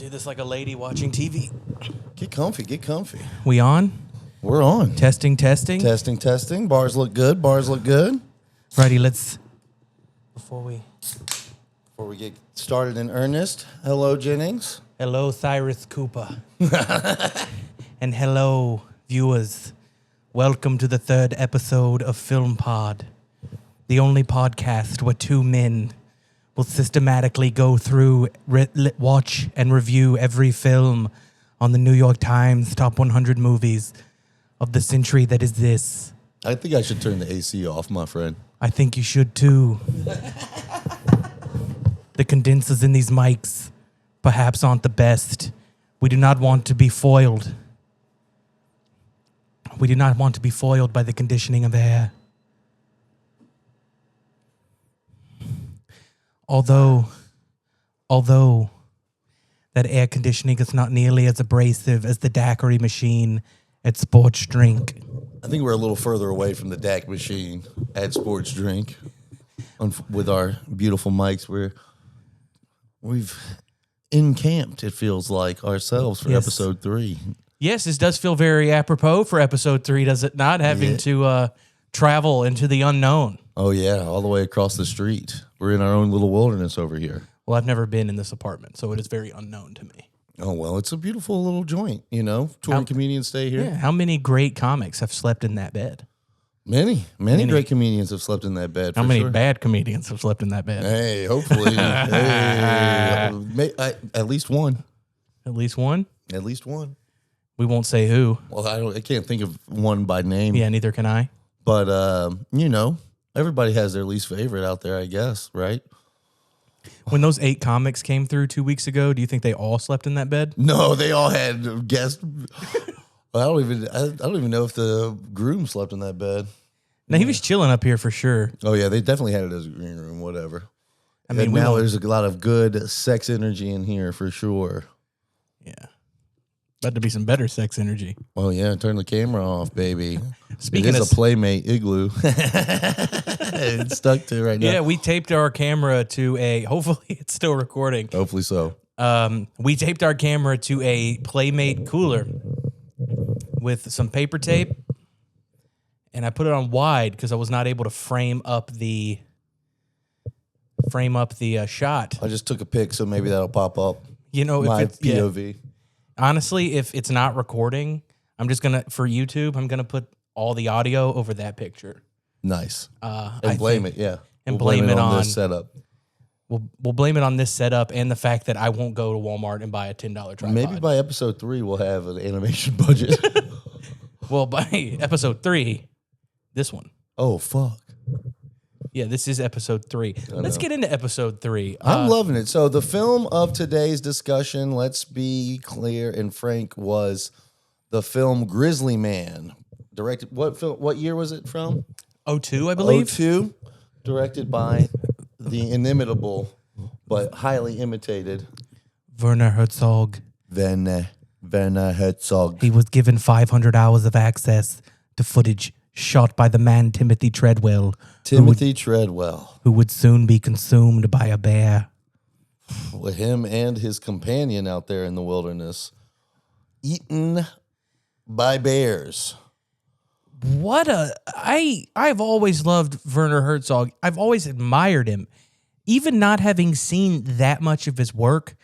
Do this like a lady watching TV. Get comfy, get comfy. We on? We're on. Testing. Testing, testing. Bars look good, bars look good. Righty, let's... Before we get started in earnest, hello, Jennings. Hello, Cyrus Cooper. And hello, viewers. Welcome to the third episode of Film Pod, the only podcast where two men will systematically go through, watch, and review every film on the New York Times Top 100 Movies of the century that is this. I think I should turn the AC off, my friend. I think you should too. The condensers in these mics perhaps aren't the best. We do not want to be foiled. We do not want to be foiled by the conditioning of air. Although that air conditioning is not nearly as abrasive as the daiquiri machine at Sports Drink. I think we're a little further away from the DAC machine at Sports Drink. With our beautiful mics, we've encamped, it feels like, ourselves for episode 3. Yes, this does feel very apropos for episode 3, does it not? Having to travel into the unknown. Oh, yeah, all the way across the street. We're in our own little wilderness over here. Well, I've never been in this apartment, so it is very unknown to me. Oh, well, it's a beautiful little joint, you know. Touring comedians stay here. Yeah, how many great comics have slept in that bed? Many great comedians have slept in that bed. How many bad comedians have slept in that bed? Hey, hopefully. At least one. At least one? At least one. We won't say who. Well, I can't think of one by name. Yeah, neither can I. But, everybody has their least favorite out there, I guess, right? When those 8 comics came through 2 weeks ago, do you think they all slept in that bed? No, they all had guest. I don't even know if the groom slept in that bed. No, he was chilling up here for sure. Oh yeah, they definitely had it as a green room, whatever. I mean, now there's a lot of good sex energy in here for sure. Yeah. About to be some better sex energy. Oh yeah, turn the camera off, baby. Speaking of a Playmate igloo, it's stuck to right now. Yeah, we taped our camera to a. Hopefully, it's still recording. Hopefully so. We taped our camera to a Playmate cooler with some paper tape, and I put it on wide because I was not able to frame up the shot. I just took a pic, so maybe that'll pop up. You know, my if it's POV. Yeah. Honestly, if it's not recording, I'm just gonna for YouTube. I'm gonna put all the audio over that picture. Nice. And blame it, yeah. And blame it on this setup. We'll blame it on this setup and the fact that I won't go to Walmart and buy a $10 tripod. Maybe by episode 3 we'll have an animation budget. Well, by episode 3, this one. Oh fuck. Yeah, this is episode 3. Let's get into episode 3. I'm loving it. So the film of today's discussion, let's be clear and frank, was the film Grizzly Man. Directed what year was it from? 2002, I believe. 2002. Directed by the inimitable but highly imitated Werner Herzog. Werner Herzog. He was given 500 hours of access to footage shot by the man Timothy Treadwell. Who would soon be consumed by a bear. With him and his companion out there in the wilderness, eaten by bears. I've always loved Werner Herzog. I've always admired him. Even not having seen that much of his work,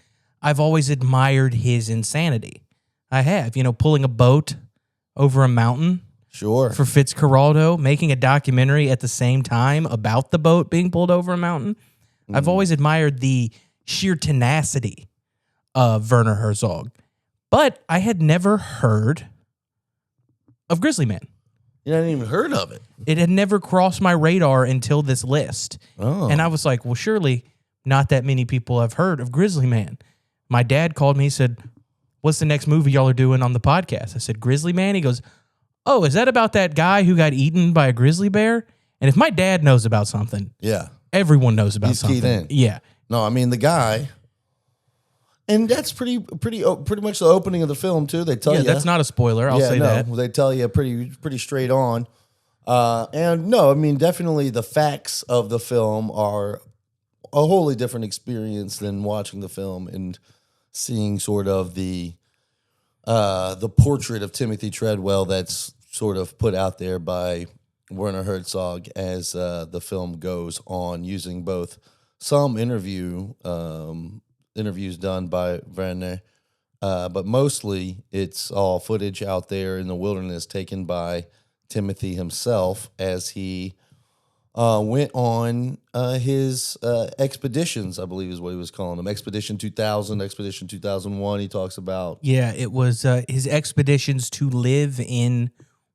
I've always admired his insanity. I have, pulling a boat over a mountain. Sure. For Fitzcarraldo, making a documentary at the same time about the boat being pulled over a mountain. I've always admired the sheer tenacity of Werner Herzog. But I had never heard of Grizzly Man. You hadn't even heard of it. It had never crossed my radar until this list. Oh. And I was like, well, surely not that many people have heard of Grizzly Man. My dad called me, he said, what's the next movie y'all are doing on the podcast? I said, Grizzly Man? He goes, oh, is that about that guy who got eaten by a grizzly bear? And if my dad knows about something, yeah, everyone knows about something. Keyed in. Yeah. No, I mean the guy, and that's pretty much the opening of the film too. They tell you that's not a spoiler. I'll say that. They tell you pretty straight on. And no, I mean definitely the facts of the film are a wholly different experience than watching the film and seeing sort of the portrait of Timothy Treadwell that's sort of put out there by Werner Herzog as the film goes on, using both some interviews done by Werner, but mostly it's all footage out there in the wilderness taken by Timothy himself as he went on his expeditions, I believe is what he was calling them. Expedition 2000, Expedition 2001, he talks about. Yeah, it was his expeditions to live in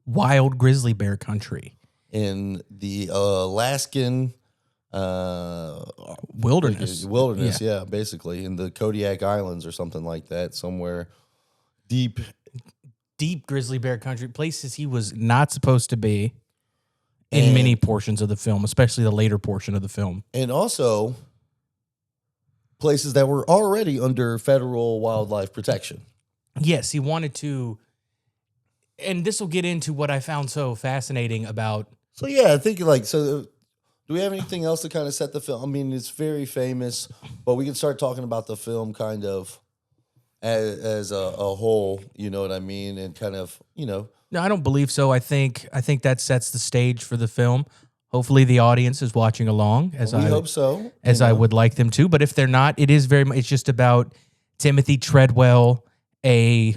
wild grizzly bear country. In the Alaskan Wilderness. Yeah, basically. In the Kodiak Islands or something like that, somewhere deep Grizzly bear country, places he was not supposed to be in many portions of the film, especially the later portion of the film. And also places that were already under federal wildlife protection. Yes, he wanted to, and this will get into what I found so fascinating about. So yeah, I think do we have anything else to kind of set the film? I mean, it's very famous, but we can start talking about the film kind of as a whole, you know what I mean? And kind of, No, I don't believe so. I think that sets the stage for the film. Hopefully the audience is watching along as I hope so. I would like them to, but if they're not, it is very much, it's just about Timothy Treadwell, a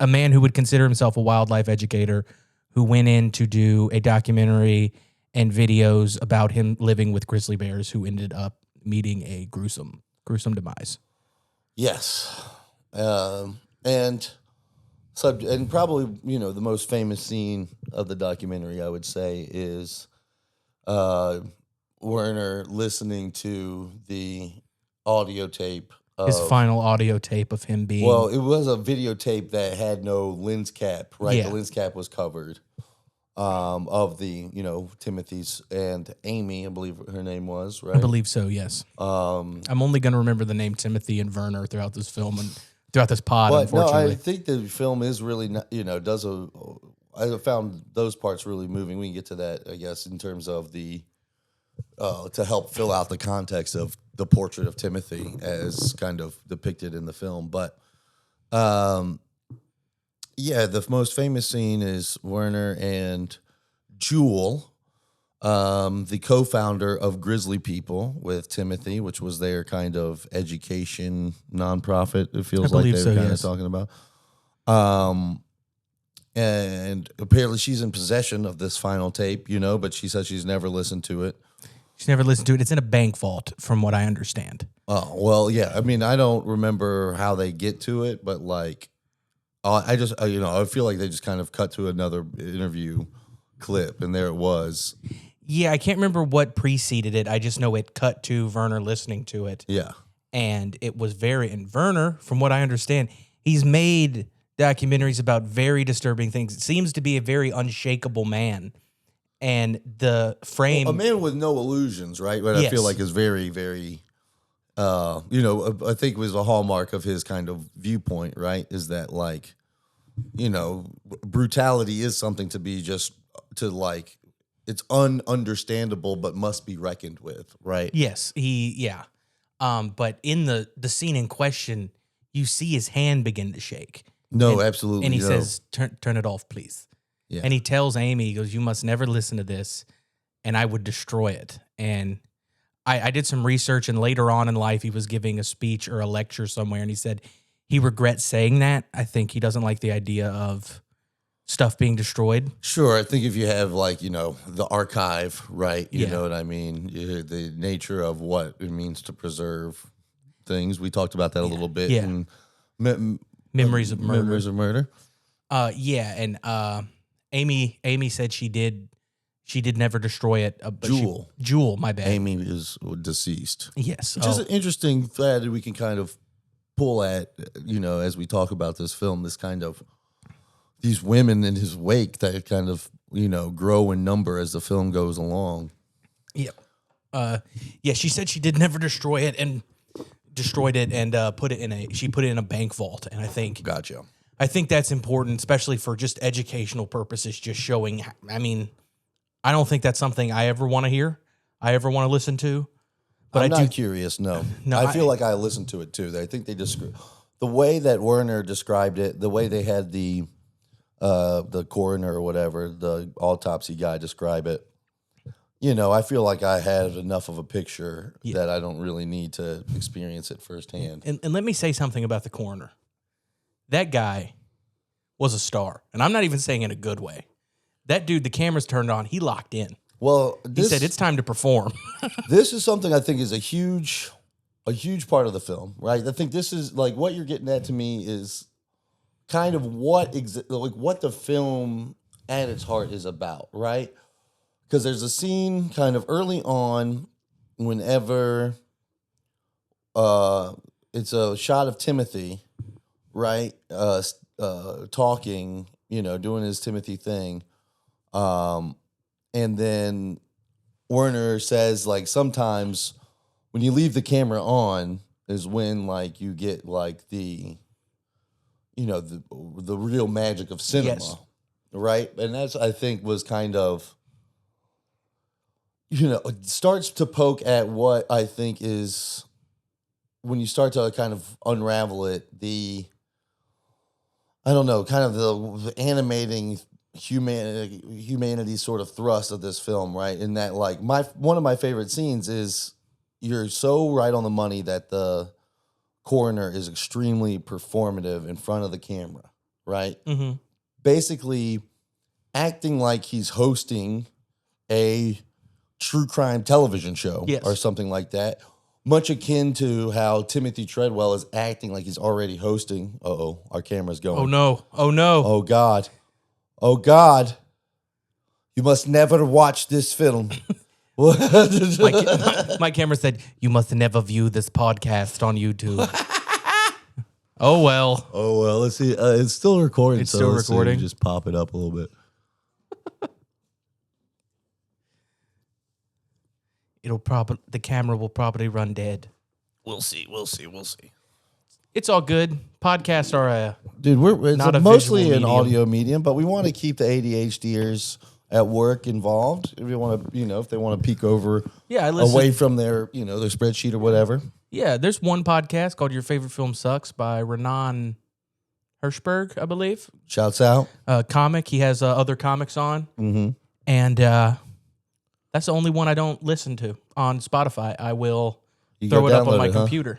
man who would consider himself a wildlife educator, who went in to do a documentary and videos about him living with grizzly bears, who ended up meeting a gruesome demise. Yes. And probably, the most famous scene of the documentary, I would say, is Werner listening to the audio tape. His final audio tape of him being... Well, it was a videotape that had no lens cap, right? Yeah. The lens cap was covered of the, Timothy's and Amy, I believe her name was, right? I believe so, yes. I'm only going to remember the name Timothy and Werner throughout this film and throughout this pod, but unfortunately. No, I think the film is really, I found those parts really moving. We can get to that, I guess, in terms of the... to help fill out the context of the portrait of Timothy as kind of depicted in the film. But, the most famous scene is Werner and Jewel, the co-founder of Grizzly People with Timothy, which was their kind of education nonprofit, it feels like they were kind of talking about. And apparently she's in possession of this final tape, but she says she's never listened to it. She's never listened to it. It's in a bank vault, from what I understand. Oh, well, yeah. I mean, I don't remember how they get to it, but I just, I feel like they just kind of cut to another interview clip, and there it was. Yeah, I can't remember what preceded it. I just know it cut to Werner listening to it. Yeah. And it was and Werner, from what I understand, he's made documentaries about very disturbing things. It seems to be a very unshakable man. And the frame... a man with no illusions, right? But yes. I feel like is very, very, I think was a hallmark of his kind of viewpoint, right? Is that brutality is something to be it's ununderstandable, but must be reckoned with, right? Yes, but in the scene in question, you see his hand begin to shake. No, absolutely. And he says, turn it off, please. Yeah. And he tells Amy, he goes, you must never listen to this, and I would destroy it. And I did some research, and later on in life, he was giving a speech or a lecture somewhere, and he said he regrets saying that. I think he doesn't like the idea of stuff being destroyed. Sure. I think if you have, the archive, right, you know what I mean, the nature of what it means to preserve things. We talked about that a little bit. Yeah. In Memories of Murder. Memories of Murder. And Amy said she did never destroy it. Jewel, my bad. Amy is deceased. Yes. Which is an interesting thread that we can kind of pull at, as we talk about this film, this kind of, these women in his wake that kind of, grow in number as the film goes along. Yeah. She said she did never destroy it and destroyed it and put it in a bank vault. And I think... Gotcha. I think that's important, especially for just educational purposes, just showing, I mean, I don't think that's something I ever want to hear, I ever want to listen to, But I'm not curious. No, No, I feel like I listened to it too. I think they the way that Werner described it, the way they had the coroner or whatever, the autopsy guy describe it. You know, I feel like I had enough of a picture that I don't really need to experience it firsthand. And let me say something about the coroner. That guy was a star, and I'm not even saying in a good way. That dude, the cameras turned on, he locked in. Well, He said it's time to perform. This is something I think is a huge part of the film, right? I think this is like what you're getting at to me is kind of what the film at its heart is about, right? Because there's a scene kind of early on whenever it's a shot of Timothy, right? Talking, doing his Timothy thing. And then Werner says, like, sometimes when you leave the camera on is when, like, you get, like, the real magic of cinema, right? And that's, I think, was kind of, it starts to poke at what I think is, when you start to kind of unravel it, kind of the animating humanity sort of thrust of this film, right? In that, like, one of my favorite scenes is you're so right on the money that the coroner is extremely performative in front of the camera, right? Mm-hmm. Basically acting like he's hosting a true crime television show or something like that. Much akin to how Timothy Treadwell is acting like he's already hosting. Uh-oh, our camera's going. Oh, no. Oh, no. Oh, God. Oh, God. You must never watch this film. My camera said, you must never view this podcast on YouTube. Oh, well. Oh, well, let's see. It's still recording. It's still recording. Just pop it up a little bit. The camera will probably run dead. We'll see. It's all good. Podcasts are Dude, it's not a mostly visual an medium. audio medium, but we want to keep the ADHDers at work involved. If you want to, if they want to peek over I listen. away from their, their spreadsheet or whatever. Yeah, there's one podcast called Your Favorite Film Sucks by Renan Hirschberg, I believe. Shouts out. Comic. He has other comics on. Mm-hmm. And that's the only one I don't listen to on Spotify. I will throw it up on my computer.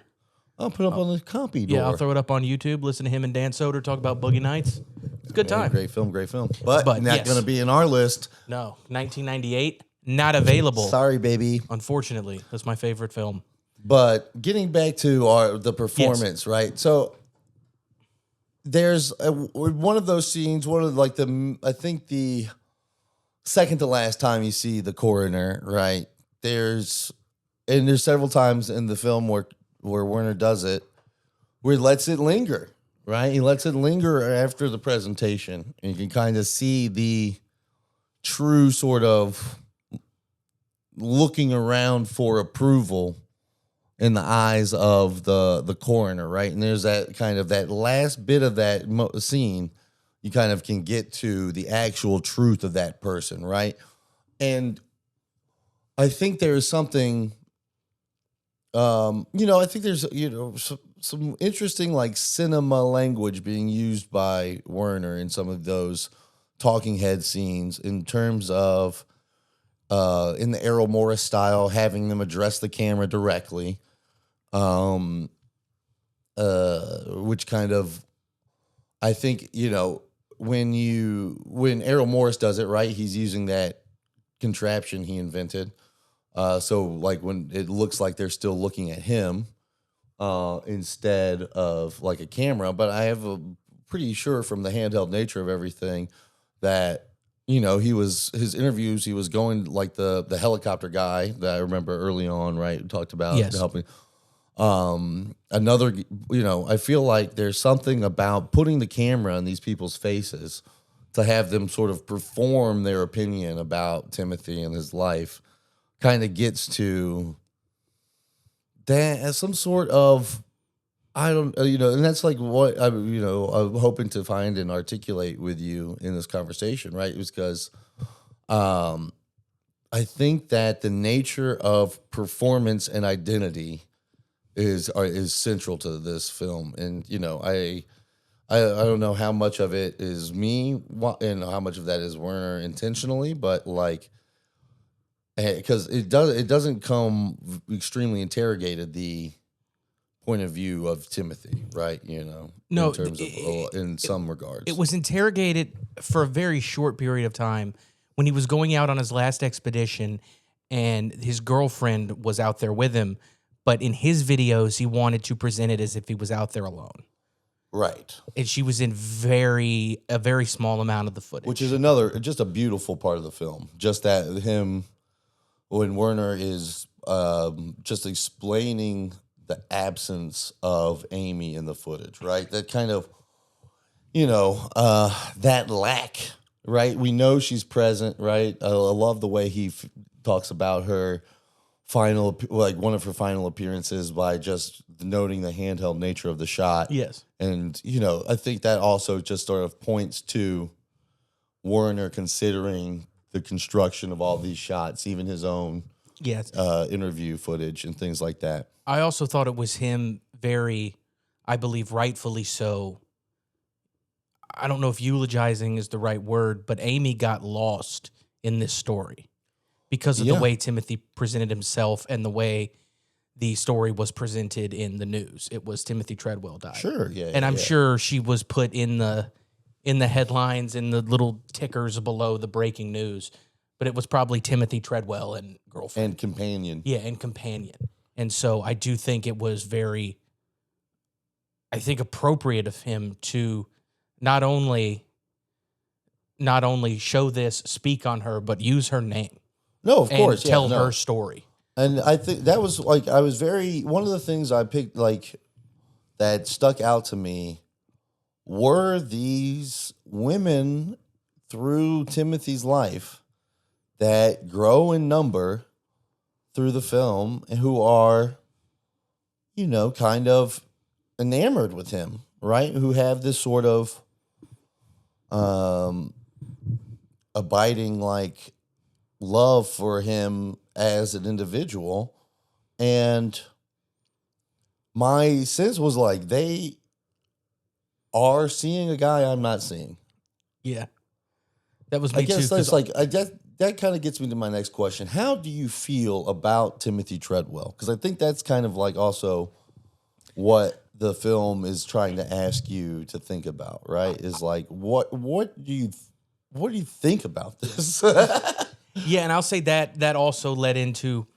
I'll put it up on the compy door. Yeah, I'll throw it up on YouTube. Listen to him and Dan Soder talk about Boogie Nights. It's a good time. Great film. But not yes. going to be in our list. No, 1998, not available. Sorry, baby. Unfortunately, that's my favorite film. But getting back to the performance, right? So there's one of those scenes, I think the second to last time you see the coroner, right? There's several times in the film where Werner does it, where he lets it linger, right? He lets it linger after the presentation, and you can kind of see the true sort of looking around for approval in the eyes of the coroner, right? And there's that kind of that last bit of that scene, you kind of can get to the actual truth of that person, right? And I think there's something, I think there's, some interesting like cinema language being used by Werner in some of those talking head scenes in terms of, in the Errol Morris style, having them address the camera directly, which kind of, I think, when Errol Morris does it, right, he's using that contraption he invented. So like when it looks like they're still looking at him instead of like a camera. But I have a pretty sure from the handheld nature of everything that, his interviews, he was going like the helicopter guy that I remember early on, right? Talked about helping. Another, I feel like there's something about putting the camera in these people's faces to have them sort of perform their opinion about Timothy and his life kind of gets to that as some sort of, and that's like what I'm hoping to find and articulate with you in this conversation, right? It was because, I think that the nature of performance and identity is central to this film, and I don't know how much of it is me and how much of that is Werner intentionally, but like because it doesn't come extremely interrogated the point of view of Timothy, right? No, in terms of in some regards, it was interrogated for a very short period of time when he was going out on his last expedition and his girlfriend was out there with him. But in his videos, he wanted to present it as if he was out there alone. right? And she was in a very small amount of the footage. Which is just a beautiful part of the film. Just that him, when Werner is just explaining the absence of Amy in the footage, right? That kind of, that lack, right? We know she's present, right? I love the way he talks about her one of her final appearances by just noting the handheld nature of the shot. Yes. And, I think that also just sort of points to Werner considering the construction of all these shots, even his own interview footage and things like that. I also thought it was him very, I believe rightfully so. I don't know if eulogizing is the right word, but Amy got lost in this story because of the way Timothy presented himself and the way the story was presented in the news. It was Timothy Treadwell died. Sure, yeah. And I'm sure she was put in the headlines, in the little tickers below the breaking news, but it was probably Timothy Treadwell and girlfriend. And companion. Yeah, and companion. And so I do think it was very, appropriate of him to not only show this, speak on her, but use her name. No, of course. And tell her story. And I think that was one of the things I picked that stuck out to me were these women through Timothy's life that grow in number through the film and who are, kind of enamored with him, right? Who have this sort of abiding love for him as an individual. And my sense was they are seeing a guy I'm not seeing. Yeah. That was me I guess too. That kind of gets me to my next question. How do you feel about Timothy Treadwell? Because I think that's kind of also what the film is trying to ask you to think about, right? Is what do you think about this? Yeah, and I'll say that also led into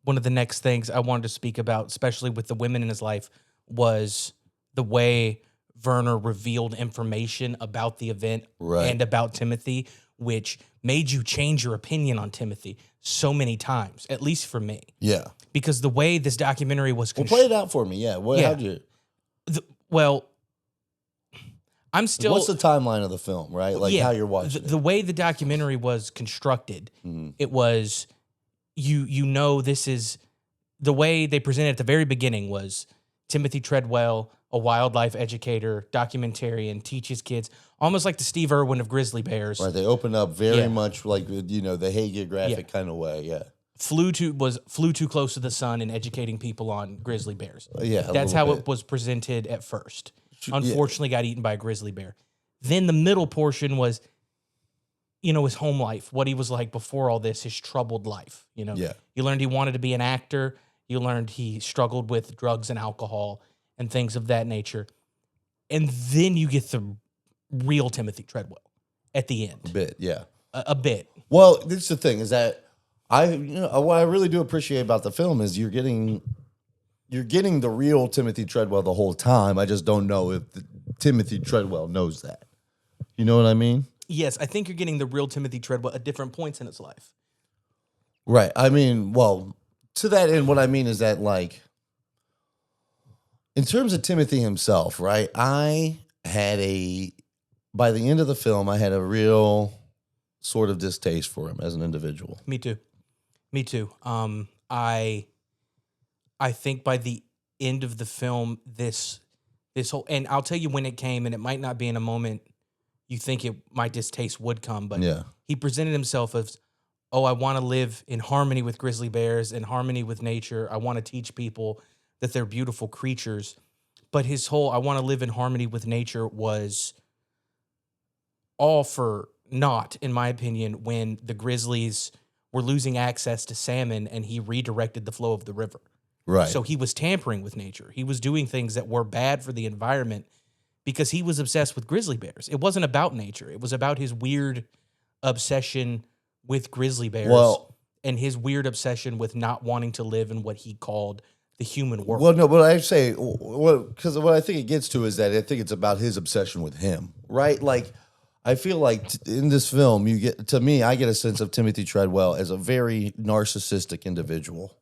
one of the next things I wanted to speak about, especially with the women in his life, was the way Werner revealed information about the event and about Timothy, which made you change your opinion on Timothy so many times, at least for me. Yeah. Because the way this documentary was... play it out for me, yeah. How'd you... I'm still... What's the timeline of the film, right? How you're watching the way the documentary was constructed, it was... this is... The way they presented at the very beginning was Timothy Treadwell, a wildlife educator, documentarian, teaches kids, almost like the Steve Irwin of Grizzly Bears. Right, they open up very much the hagiographic kind of way, yeah. Flew too close to the sun and educating people on grizzly bears. That's how it was presented at first. Unfortunately, got eaten by a grizzly bear. Then the middle portion was, his home life, what he was like before all this, his troubled life. You learned he wanted to be an actor. You learned he struggled with drugs and alcohol and things of that nature. And then you get the real Timothy Treadwell at the end. A bit, yeah. A bit. Well, this is the thing, is that what I really do appreciate about the film is you're getting the real Timothy Treadwell the whole time. I just don't know if Timothy Treadwell knows that. You know what I mean? Yes, I think you're getting the real Timothy Treadwell at different points in his life. Right. I mean, well, to that end, what I mean is that, in terms of Timothy himself, right, by the end of the film, I had a real sort of distaste for him as an individual. Me too. I think by the end of the film, this whole, and I'll tell you when it came, and it might not be in a moment you think my distaste would come, but he presented himself as oh, I want to live in harmony with grizzly bears, in harmony with nature. I want to teach people that they're beautiful creatures. But his whole I want to live in harmony with nature was all for naught, in my opinion, when the grizzlies were losing access to salmon and he redirected the flow of the river. Right. So he was tampering with nature. He was doing things that were bad for the environment because he was obsessed with grizzly bears. It wasn't about nature. It was about his weird obsession with grizzly bears and his weird obsession with not wanting to live in what he called the human world. Well, no, but I say, because what I think it gets to is that I think it's about his obsession with him, right? Like, I feel like in this film, I get a sense of Timothy Treadwell as a very narcissistic individual,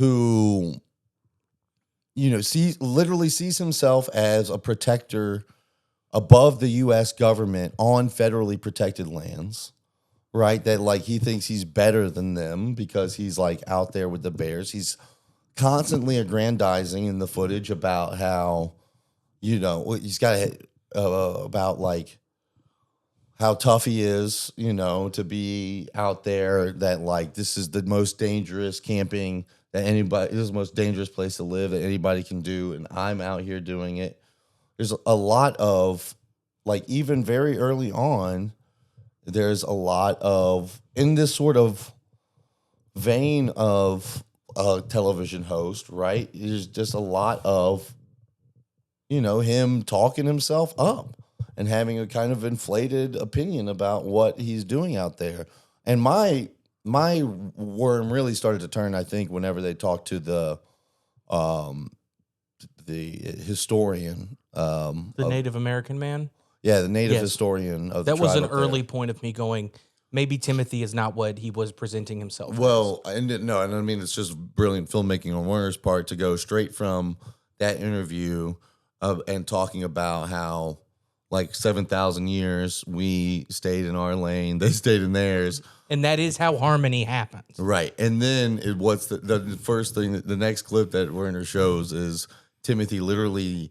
who, literally sees himself as a protector above the U.S. government on federally protected lands, right? That like he thinks he's better than them because he's like out there with the bears. He's constantly aggrandizing in the footage about how, he's got about like how tough he is, to be out there, that like this is the most dangerous camping that this is the most dangerous place to live that anybody can do. And I'm out here doing it. There's a lot of like, even very early on, there's a lot of, in this sort of vein of a television host, right? There's just a lot of, him talking himself up and having a kind of inflated opinion about what he's doing out there. And my worm really started to turn, I think, whenever they talked to the historian. The Native American man? Yeah, the native historian of the tribe. That was an early point of me going, maybe Timothy is not what he was presenting himself Well, as. and I mean, it's just brilliant filmmaking on Werner's part to go straight from that interview and talking about how, like, 7,000 years we stayed in our lane, they stayed in theirs. And that is how harmony happens. Right. And then what's the first thing, the next clip that Werner shows is Timothy literally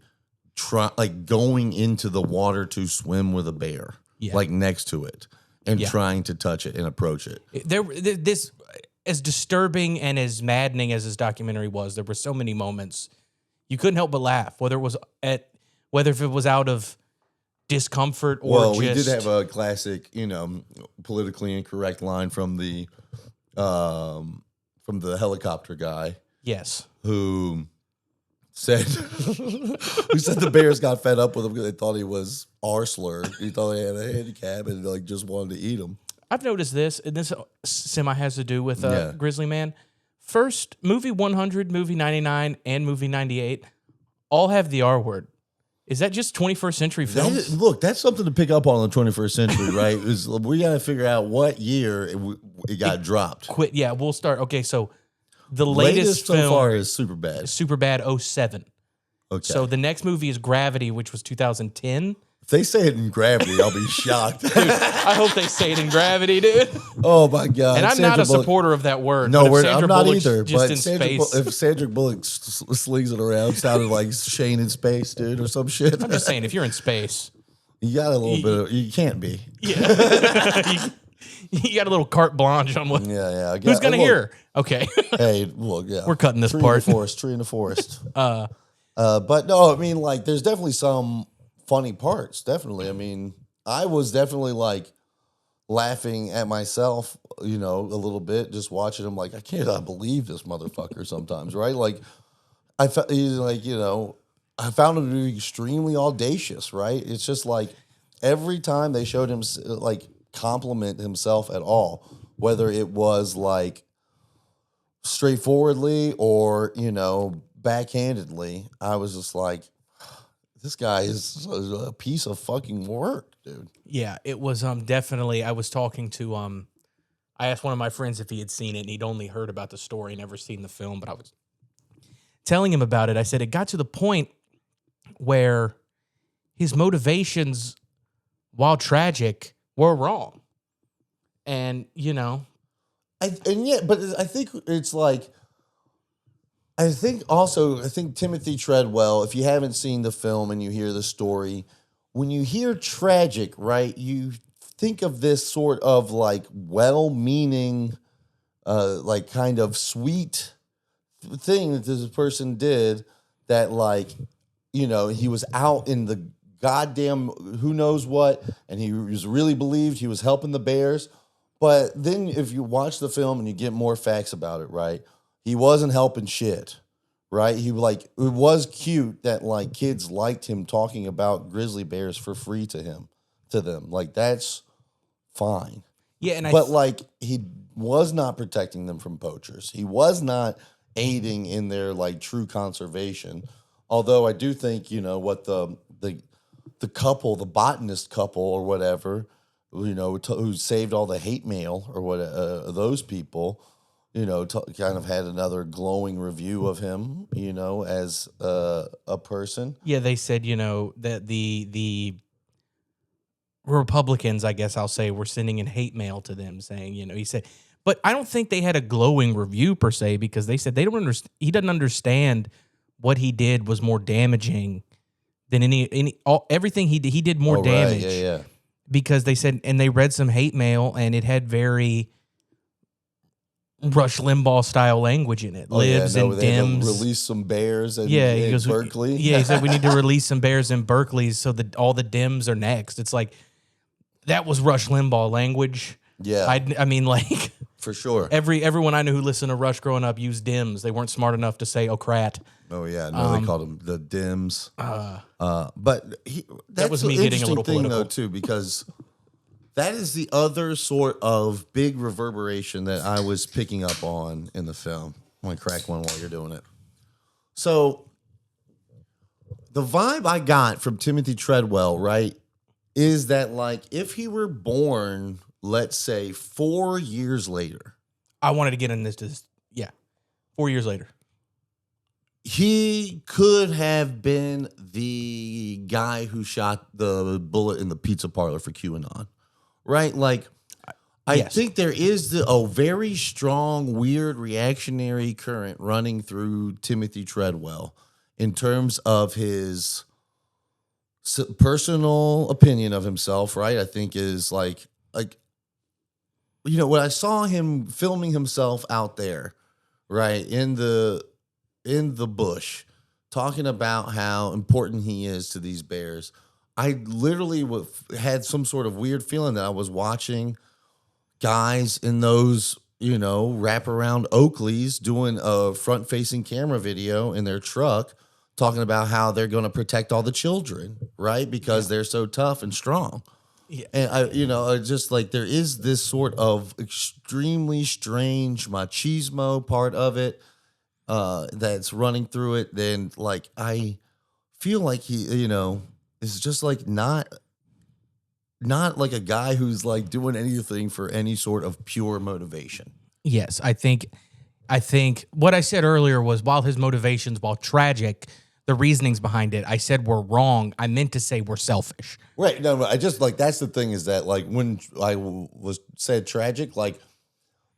going into the water to swim with a bear, like next to it, and trying to touch it and approach it. This, as disturbing and as maddening as this documentary was, there were so many moments you couldn't help but laugh, whether if it was out of discomfort or we did have a classic, politically incorrect line from the helicopter guy. Yes. Who said the bears got fed up with him because they thought he was Arsler. He thought he had a handicap and like just wanted to eat him. I've noticed this, and this semi has to do with Grizzly Man. First, movie 100, movie 99, and movie 98 all have the R word. Is that just 21st century films? Look, that's something to pick up on in the 21st century, right? We got to figure out what year it got dropped. We'll start. Okay, so the latest film so far is Superbad. Superbad 07. Okay. So the next movie is Gravity, which was 2010. If they say it in Gravity, I'll be shocked. Dude, I hope they say it in Gravity, dude. Oh, my God. And I'm not a supporter of that word. No, I'm not either. Just but in space. If Sandra Bullock slings it around, sounded like Shane in space, dude, or some shit. I'm just saying, if you're in space. You got a little bit of, you can't be. Yeah. You got a little carte blanche on what. Yeah. Who's going to hear? Okay. Hey, look, yeah. We're cutting this tree part. Tree in the forest. But no, I mean, like, there's definitely some funny parts. Definitely. I mean, I was definitely like laughing at myself, a little bit, just watching him. Like, I cannot believe this motherfucker sometimes, right? Like, I found him to be extremely audacious, right? It's just like every time they showed him like compliment himself at all, whether it was like straightforwardly or, backhandedly, I was just like, this guy is a piece of fucking work, dude. Yeah, it was definitely. I was talking to I asked one of my friends if he had seen it, and he'd only heard about the story, never seen the film. But I was telling him about it. I said it got to the point where his motivations, while tragic, were wrong, and but I think it's like. I think Timothy Treadwell, if you haven't seen the film and you hear the story, when you hear tragic, right, you think of this sort of like well-meaning, like kind of sweet thing that this person did that like, you know, he was out in the goddamn who knows what, and he was really believed he was helping the bears. But then if you watch the film and you get more facts about it, right, he wasn't helping shit, right? He like, it was cute that like kids liked him talking about grizzly bears for free to them. Like that's fine. Yeah, and but like he was not protecting them from poachers. He was not aiding in their like true conservation. Although I do think, you know, what the couple, the botanist couple or whatever, you know, who saved all the hate mail or what, those people, you know, kind of had another glowing review of him, you know, as a person. Yeah, they said, you know, that the Republicans, I guess I'll say, were sending in hate mail to them saying, you know, he said, but I don't think they had a glowing review per se, because they said they don't understand. He doesn't understand what he did was more damaging than everything he did more damage. Right. Yeah. Because they said, and they read some hate mail, and it had very Rush Limbaugh style language in it. Libs and Dems. Release some bears in Berkeley. Yeah, he said we need to release some bears in Berkeley so that all the Dems are next. It's like, that was Rush Limbaugh language. Yeah. I mean, like, for sure. Everyone I knew who listened to Rush growing up used Dems. They weren't smart enough to say "Ocrat." Oh yeah, no, they called them the Dems. But that was me getting a little thing, political though, too, because that is the other sort of big reverberation that I was picking up on in the film. I'm gonna crack one while you're doing it. So the vibe I got from Timothy Treadwell, right, is that like if he were born, let's say 4 years later. I wanted to get in this. 4 years later. He could have been the guy who shot the bullet in the pizza parlor for QAnon, right? Like, I think there is a very strong, weird reactionary current running through Timothy Treadwell in terms of his personal opinion of himself, right? I think is like, you know, when I saw him filming himself out there, right, in the bush, talking about how important he is to these bears, I literally had some sort of weird feeling that I was watching guys in those, you know, wraparound Oakleys doing a front-facing camera video in their truck, talking about how they're going to protect all the children, right, because they're so tough and strong. Yeah. And I just like there is this sort of extremely strange machismo part of it that's running through it. Then like I feel like he, you know, is just like not like a guy who's like doing anything for any sort of pure motivation. Yes, I think what I said earlier was, while his motivations, while tragic, the reasonings behind it, I said were wrong. I meant to say were selfish. Right. No, I just like, that's the thing is that like when I was said tragic, like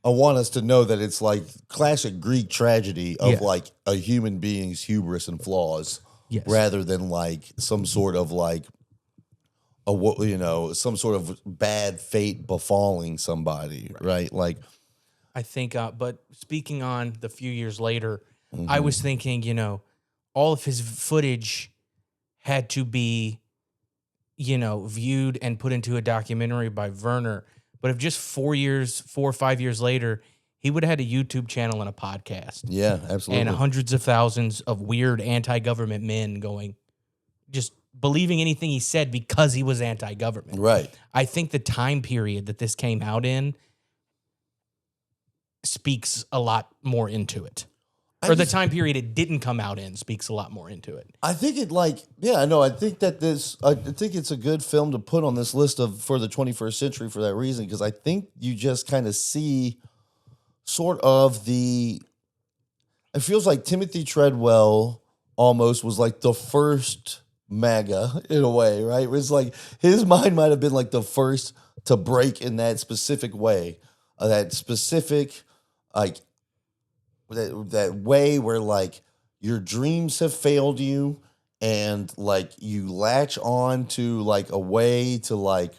I want us to know that it's like classic Greek tragedy of like a human being's hubris and flaws, rather than like some sort of like some sort of bad fate befalling somebody, right? Like, I think, but speaking on the few years later, I was thinking, you know, all of his footage had to be, you know, viewed and put into a documentary by Werner. But if just 4 or 5 years later, he would have had a YouTube channel and a podcast. Yeah, absolutely. And hundreds of thousands of weird anti-government men just believing anything he said because he was anti-government. Right. I think the time period that this came out in speaks a lot more into it. The time period it didn't come out in speaks a lot more into it. I think it I think that I think it's a good film to put on this list for the 21st century for that reason, because I think you just kind of see sort of it feels like Timothy Treadwell almost was like the first MAGA in a way, right? It was like his mind might have been like the first to break in that specific way, that specific like that way where like your dreams have failed you and like you latch on to like a way to like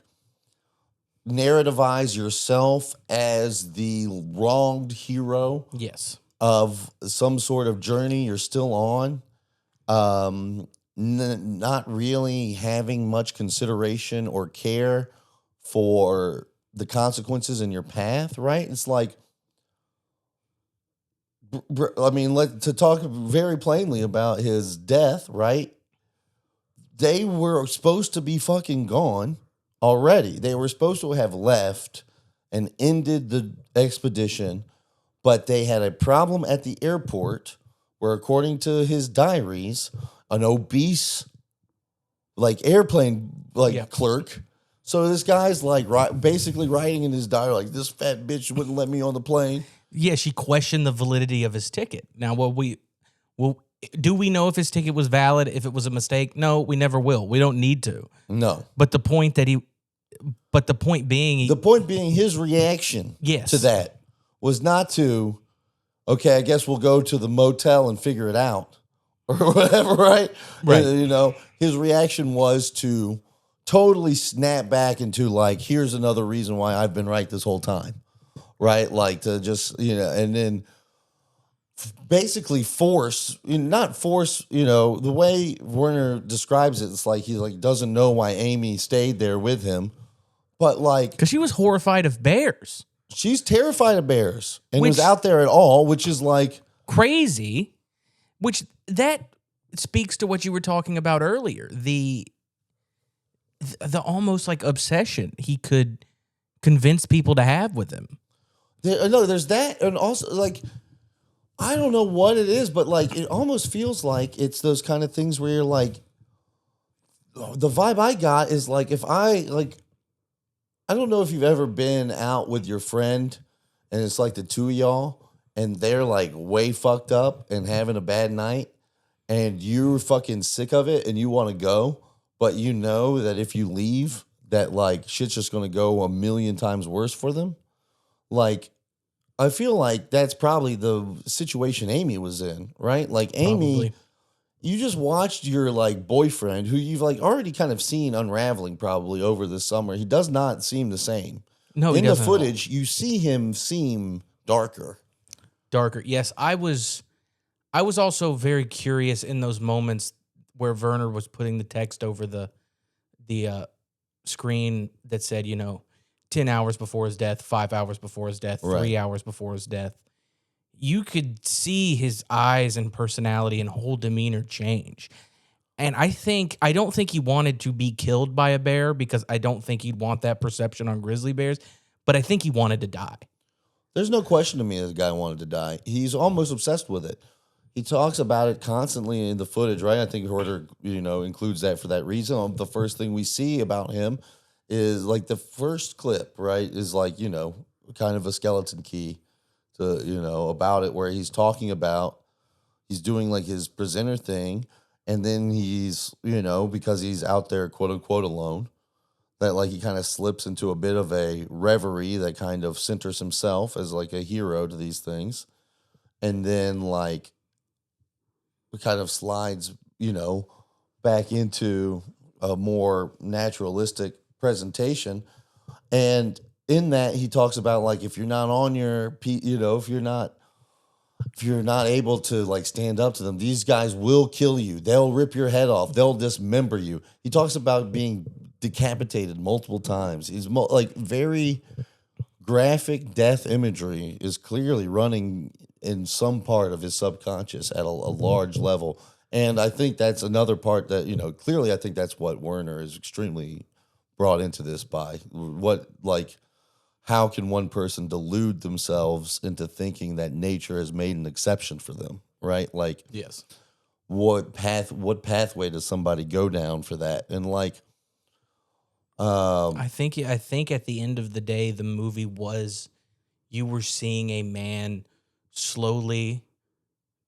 narrativize yourself as the wronged hero Yes. of some sort of journey you're still on, not really having much consideration or care for the consequences in your path, right? It's like, I mean, to talk very plainly about his death, right? They were supposed to be fucking gone already. They were supposed to have left and ended the expedition, but they had a problem at the airport where, according to his diaries, an obese, like, airplane, like, clerk. So this guy's like basically writing in his diary, like, this fat bitch wouldn't let me on the plane. Yeah, she questioned the validity of his ticket. Now, do we know if his ticket was valid, if it was a mistake? No, we never will. We don't need to. No. But the point being, his reaction Yes. to that was not to, okay, I guess we'll go to the motel and figure it out or whatever, right? Right. You know, his reaction was to totally snap back into, like, here's another reason why I've been right this whole time, right? Like, to just, and then basically not force, the way Werner describes it, it's like he like doesn't know why Amy stayed there with him, but like, because she was horrified of bears. She's terrified of bears and was out there at all, which is like crazy, which that speaks to what you were talking about earlier. The almost like obsession he could convince people to have with him. There's that. And also, like, I don't know what it is, but like, it almost feels like it's those kind of things where you're like, the vibe I got is like, I don't know if you've ever been out with your friend and it's like the two of y'all and they're like way fucked up and having a bad night and you're fucking sick of it and you want to go, but you know that if you leave, that like shit's just going to go a million times worse for them. Like, I feel like that's probably the situation Amy was in, right? Like, Amy, Probably. You just watched your like boyfriend, who you've like already kind of seen unraveling probably over the summer. He does not seem the same. No, in the footage, you see him seem darker. Darker. Yes, I was also very curious in those moments where Werner was putting the text over the screen that said, 10 hours before his death, 5 hours before his death, 3 hours before his death. You could see his eyes and personality and whole demeanor change. And I don't think he wanted to be killed by a bear, because I don't think he'd want that perception on grizzly bears, but I think he wanted to die. There's no question to me this guy wanted to die. He's almost obsessed with it. He talks about it constantly in the footage, right? I think Horter, includes that for that reason. The first thing we see about him is like the first clip, right? Is like, kind of a skeleton key to, about it, where he's talking about, he's doing like his presenter thing. And then he's, because he's out there, quote unquote, alone, that like he kind of slips into a bit of a reverie that kind of centers himself as like a hero to these things. And then like it kind of slides, back into a more naturalistic presentation. And in that, he talks about like, if you're not on your, if you're not able to like stand up to them, these guys will kill you. They'll rip your head off. They'll dismember you. He talks about being decapitated multiple times. He's like very graphic death imagery is clearly running in some part of his subconscious at a large level. And I think that's another part that, clearly I think that's what Werner is extremely brought into this by. How can one person delude themselves into thinking that nature has made an exception for them, right? Like, yes, what pathway does somebody go down for that? And like, I think at the end of the day, the movie was, you were seeing a man slowly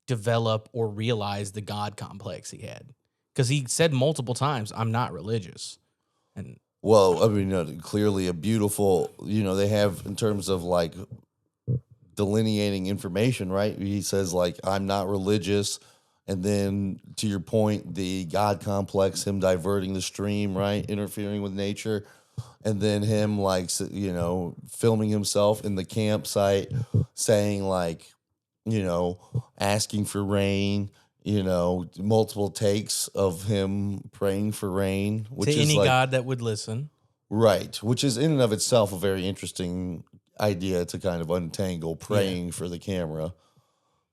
develop or realize the God complex he had, because he said multiple times, "I'm not religious," and. Well, I mean, clearly a beautiful, they have in terms of like delineating information, right? He says like, I'm not religious. And then to your point, the God complex, him diverting the stream, right? Interfering with nature. and then him like filming himself in the campsite, saying like asking for rain. Multiple takes of him praying for rain, which to is any like god that would listen. right, which is in and of itself a very interesting idea to kind of untangle praying for the camera.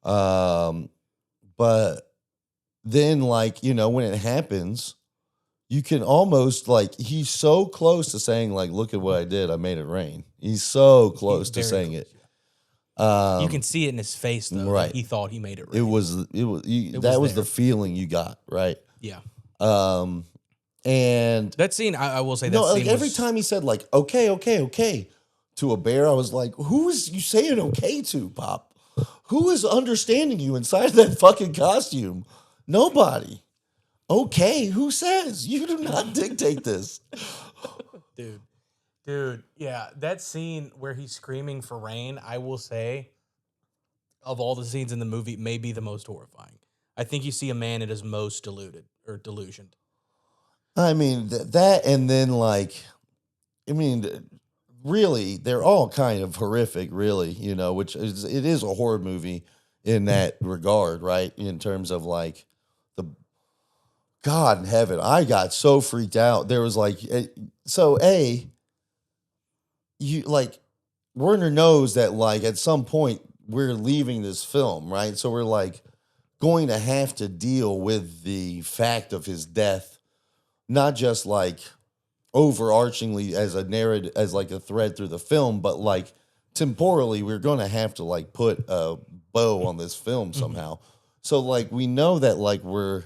But then when it happens, you can almost he's so close to saying look at what I did, I made it rain. He's so close to saying it. You can see it in his face though. Right. That he thought he made it rain. It was that was the feeling you got, right? Yeah. And that scene, I will say that scene every time he said okay to a bear, I was like, who is you saying okay to, Pop? Who is understanding you inside that fucking costume? Nobody. Okay, who says? You do not dictate this. Dude, yeah, that scene where he's screaming for rain, I will say, of all the scenes in the movie, may be the most horrifying. I think you see a man at his most delusioned. I mean, that and then really, they're all kind of horrific, really, which it is a horror movie in that regard, right? In terms of the God in heaven, I got so freaked out. There was Werner knows that at some point we're leaving this film, right? So we're going to have to deal with the fact of his death, not just overarchingly as a narrative, as a thread through the film, but temporally we're going to have to put a bow on this film somehow. So we know that we're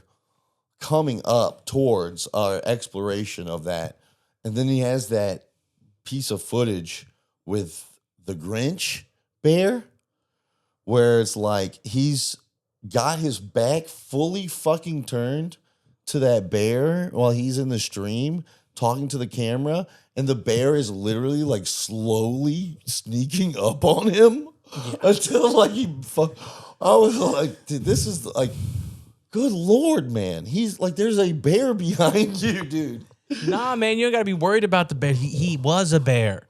coming up towards our exploration of that. And then he has that piece of footage with the Grinch bear where it's he's got his back fully fucking turned to that bear while he's in the stream talking to the camera, and the bear is literally slowly sneaking up on him until I was like, dude, this is good Lord, man. He's there's a bear behind you, dude. Nah, man, you don't got to be worried about the bear. He was a bear.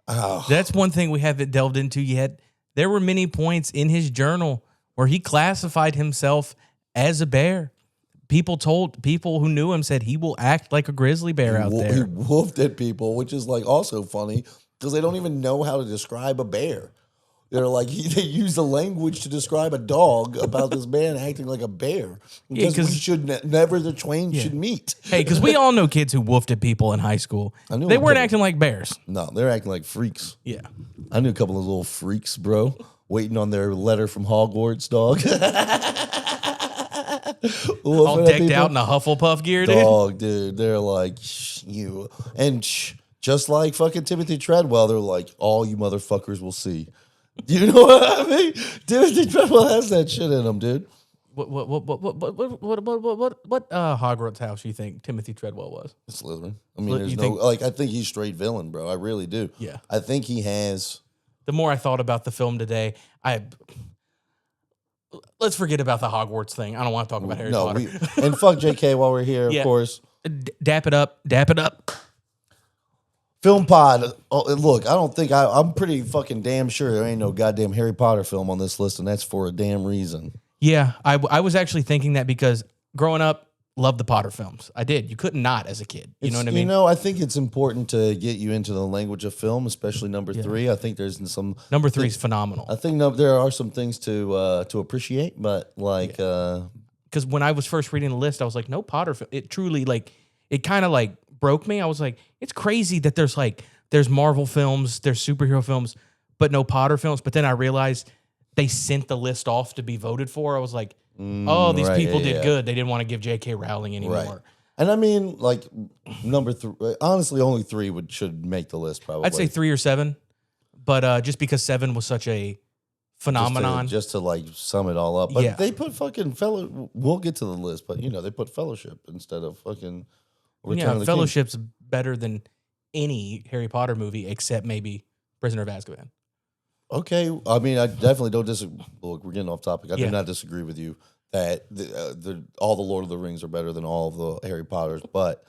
Oh. That's one thing we haven't delved into yet. There were many points in his journal where he classified himself as a bear. People who knew him said he will act like a grizzly bear out there. He wolfed at people, which is also funny because they don't even know how to describe a bear. They're they use the language to describe a dog about this man acting like a bear. Because we should never the twain should meet. Hey, because we all know kids who woofed at people in high school. They weren't acting like bears. No, they're acting like freaks. Yeah. I knew a couple of little freaks, bro, waiting on their letter from Hogwarts, dog. All decked out in a Hufflepuff gear, dude. Dog, dude. They're you. And just like fucking Timothy Treadwell, they're all you motherfuckers will see. Do you know what I mean? Timothy Treadwell has that shit in him, dude. What Hogwarts house you think Timothy Treadwell was? Slytherin. I mean, there's no I think he's straight villain, bro. I really do. Yeah. I think he has. The more I thought about the film today, let's forget about the Hogwarts thing. I don't want to talk about Harry Potter. And fuck JK while we're here, of course. Dap it up. Film pod. Oh, look, I don't think I'm pretty fucking damn sure there ain't no goddamn Harry Potter film on this list, and that's for a damn reason. Yeah, I was actually thinking that because growing up, loved the Potter films. I did. You couldn't not as a kid. You know what I mean? I think it's important to get you into the language of film, especially number 3. I think there's some... Number 3 is phenomenal. I think there are some things to appreciate, but because when I was first reading the list, I was like, no Potter film. It truly, it kind of broke me. I was like, it's crazy that there's Marvel films, there's superhero films, but no Potter films. But then I realized they sent the list off to be voted for. I was like, these people did good. They didn't want to give J.K. Rowling anymore. Right. And I mean, number 3, honestly, only 3 should make the list probably. I'd say 3 or 7, but just because 7 was such a phenomenon. Just to sum it all up. But they put fucking we'll get to the list, but they put Fellowship instead of fucking Return of the Fellowship's better than any Harry Potter movie except maybe Prisoner of Azkaban. Okay, I mean, I definitely don't disagree. Look, we're getting off topic. I do not disagree with you that all the Lord of the Rings are better than all of the Harry Potters, but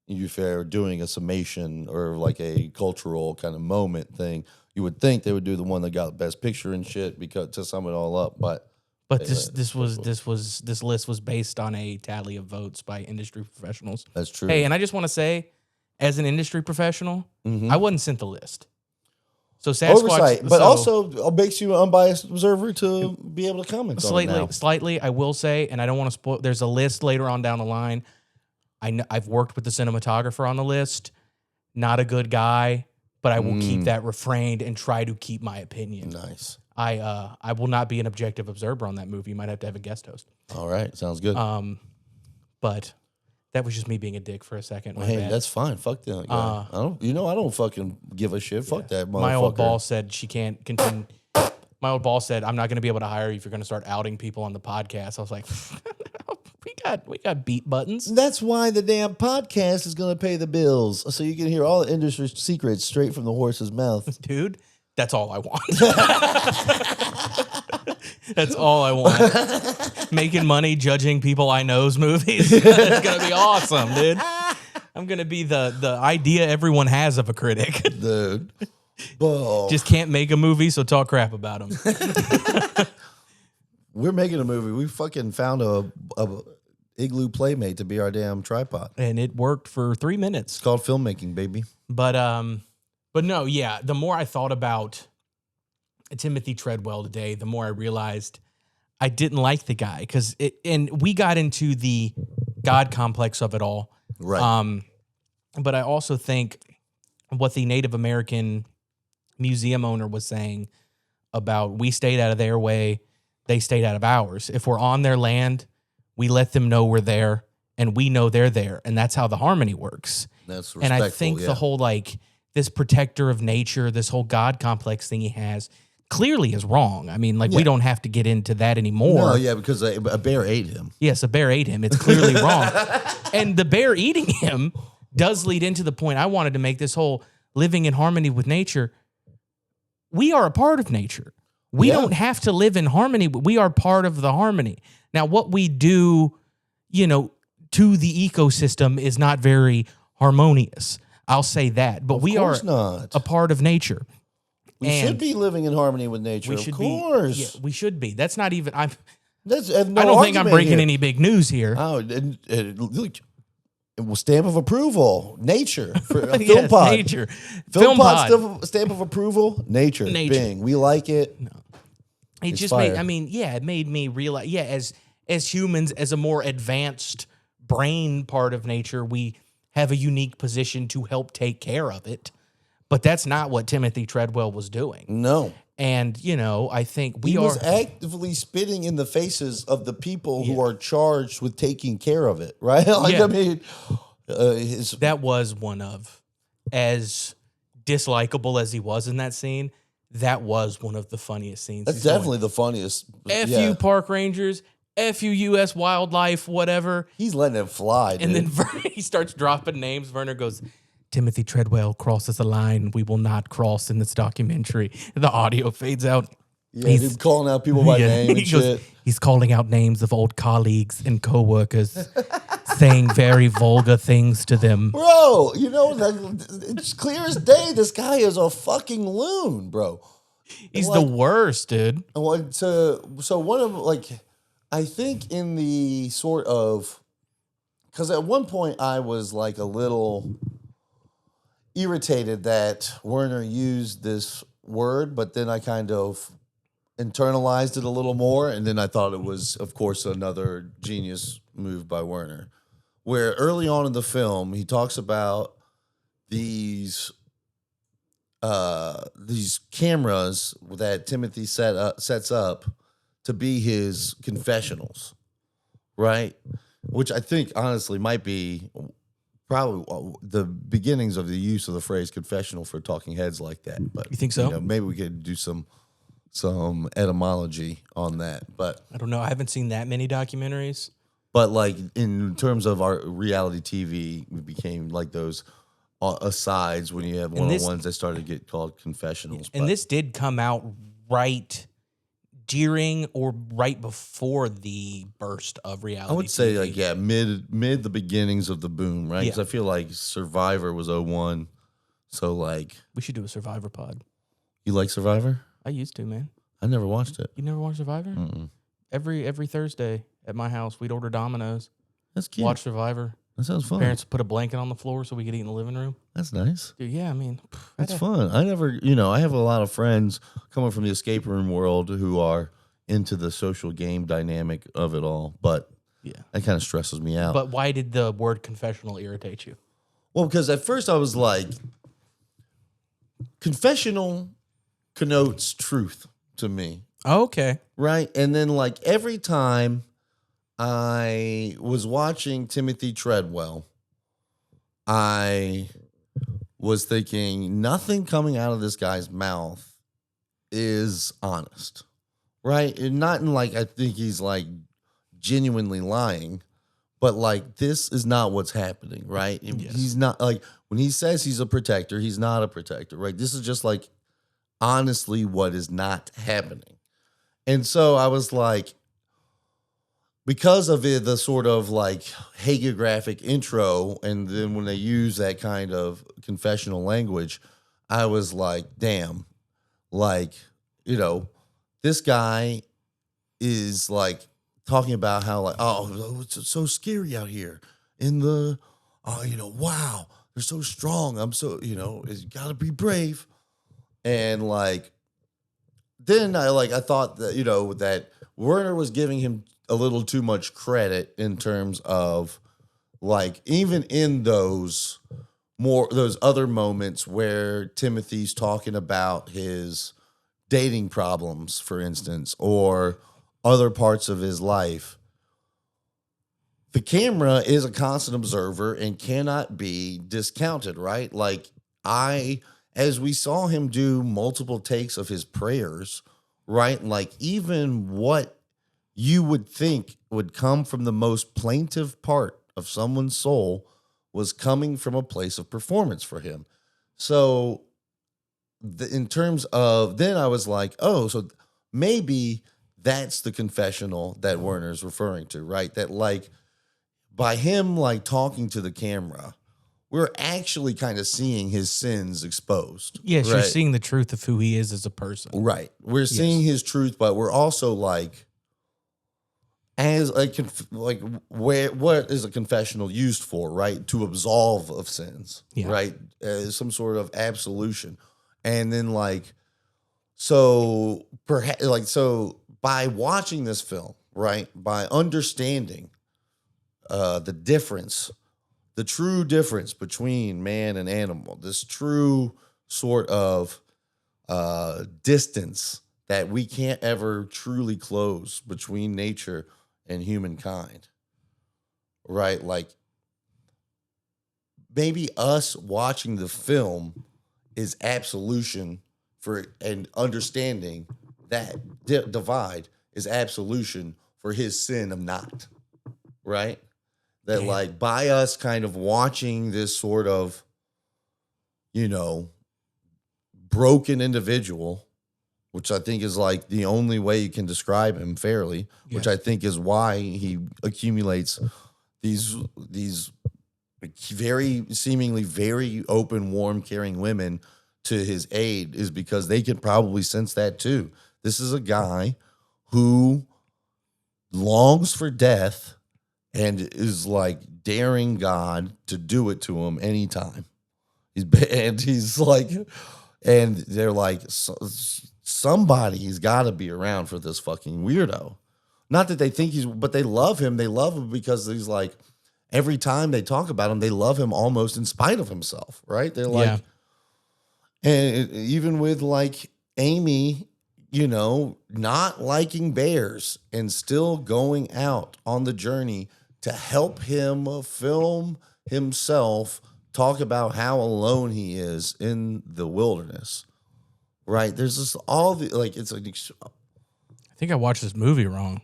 if they're doing a summation or like a cultural kind of moment thing, you would think they would do the one that got best picture and shit because to sum it all up. But this list was based on a tally of votes by industry professionals. that's true. Hey, and I just want to say, as an industry professional, I wasn't sent the list. So Sasquatch, oversight, but also makes you an unbiased observer to be able to comment on it now. Slightly, I will say, and I don't want to spoil. There's a list later on down the line. I've worked with the cinematographer on the list. Not a good guy, but I will keep that refrained and try to keep my opinion. Nice. I will not be an objective observer on that movie. You might have to have a guest host. All right, sounds good. But that was just me being a dick for a second. Hey, that's fine. Fuck that guy. I don't fucking give a shit. Fuck that motherfucker. My old boss said she can't continue. My old boss said, I'm not going to be able to hire you if you're going to start outing people on the podcast. I was like, we got beat buttons. That's why the damn podcast is going to pay the bills, so you can hear all the industry secrets straight from the horse's mouth. Dude, that's all I want. That's all I want. Making money judging people I know's movies. It's going to be awesome, dude. I'm going to be the idea everyone has of a critic. Dude. Whoa. Just can't make a movie, so talk crap about them. We're making a movie. We fucking found a igloo playmate to be our damn tripod. And it worked for 3 minutes. It's called filmmaking, baby. But no, yeah. The more I thought about Timothy Treadwell today, the more I realized I didn't like the guy and we got into the God complex of it all. Right. But I also think what the Native American museum owner was saying about we stayed out of their way, they stayed out of ours. If we're on their land, we let them know we're there and we know they're there. And that's how the harmony works. That's respectful, and I think the whole this protector of nature, this whole God complex thing he has clearly is wrong. I mean, we don't have to get into that anymore. No, yeah, because a bear ate him. Yes, a bear ate him. It's clearly wrong. And the bear eating him does lead into the point I wanted to make, this whole living in harmony with nature. We are a part of nature. We don't have to live in harmony, but we are part of the harmony. Now, what we do, to the ecosystem is not very harmonious. I'll say that. But we are a part of nature. We should be living in harmony with nature. Of course. We should be. That's not even. I don't think I'm breaking any big news here. Oh, look. Stamp of approval, nature. For film pod. Nature. Film pod stamp of approval, nature. Bing. We like it. No. It just made, it made me realize, as humans, as a more advanced brain part of nature, we have a unique position to help take care of it. But that's not what Timothy Treadwell was doing. No. And, I think he was actively spitting in the faces of the people who are charged with taking care of it, right? That was one of, as dislikable as he was in that scene, that was one of the funniest scenes. That's definitely the funniest. F you park rangers, F you U.S. wildlife, whatever. He's letting it fly, dude. And then he starts dropping names. Werner goes, Timothy Treadwell crosses a line we will not cross in this documentary. The audio fades out. Yeah, he's calling out people by name and shit. He's calling out names of old colleagues and coworkers, saying very vulgar things to them. Bro, it's clear as day this guy is a fucking loon, bro. He's the worst, dude. So one of, I think in the sort of, because at one point I was a little irritated that Werner used this word, but then I kind of internalized it a little more, and then I thought it was, of course, another genius move by Werner, where early on in the film he talks about these cameras that Timothy sets up to be his confessionals, right? Which I think honestly might be probably the beginnings of the use of the phrase confessional for talking heads like that. But you think so? Maybe we could do some etymology on that. But I don't know. I haven't seen that many documentaries. But in terms of our reality TV, we became those asides when you have one-on-ones that started to get called confessionals. And this did come out right during or right before the burst of reality. I would say TV. mid the beginnings of the boom, right? Because Yeah. I feel like Survivor was 01. So like, We should do a Survivor pod. you like Survivor? I used to, man. I never watched it. You never watched Survivor? Mm-mm. Every Thursday at my house, we'd order Domino's, That's cute. watch Survivor. That sounds fun. Parents would put a blanket on the floor so we could eat in the living room. That's nice. Dude, yeah, I mean, That's fun. I never, I have a lot of friends coming from the escape room world who are into the social game dynamic of it all, but yeah. that kind of stresses me out. But why did the word confessional irritate you? Well, because at first I was like, confessional connotes truth to me, Oh, okay. right? And then like every time I was watching Timothy Treadwell, I was thinking nothing coming out of this guy's mouth is honest, right? And not in like, I think he's like genuinely lying, but like this is not what's happening, right? Yes. He's not like, when he says he's a protector, he's not a protector, right? This is just like honestly what is not happening. And so I was like, because of it, the sort of like hagiographic intro, and then when they use that kind of confessional language, I was like, damn, like, this guy is like talking about how like, oh, it's so scary out here in the, wow, they're so strong. I'm so, you gotta be brave. And like, then I thought that, that Werner was giving him a little too much credit in terms of like, even in those other moments where Timothy's talking about his dating problems, for instance, or other parts of his life, the camera is a constant observer and cannot be discounted, right? Like as we saw him do multiple takes of his prayers, right? Like even what you would think would come from the most plaintive part of someone's soul was coming from a place of performance for him. So in terms of, then I was like, oh, so maybe that's the confessional that Werner's referring to, right? That like by him like talking to the camera, we're actually kind of seeing his sins exposed. Yes, right? you're seeing the truth of who he is as a person. Right. We're seeing his truth, but we're also like, as what is a confessional used for, right? To absolve of sins, right? As some sort of absolution. And then so by watching this film, right? By understanding the difference, the true difference between man and animal, this true sort of distance that we can't ever truly close between nature and humankind, right? Like maybe us watching the film is absolution for, and understanding that divide is absolution for his sin of not, right? That like by us kind of watching this sort of, broken individual, which I think is like the only way you can describe him fairly, which I think is why he accumulates these seemingly very open, warm, caring women to his aid, is because they can probably sense that too. This is a guy who longs for death and is like daring God to do it to him anytime. And they're like, somebody's got to be around for this fucking weirdo. Not that they think but they love him. They love him because he's like, every time they talk about him, they love him almost in spite of himself, right? They're like, and even with like Amy, not liking bears and still going out on the journey to help him film himself talk about how alone he is in the wilderness, right? There's just all the, like, it's like, I think I watched this movie wrong.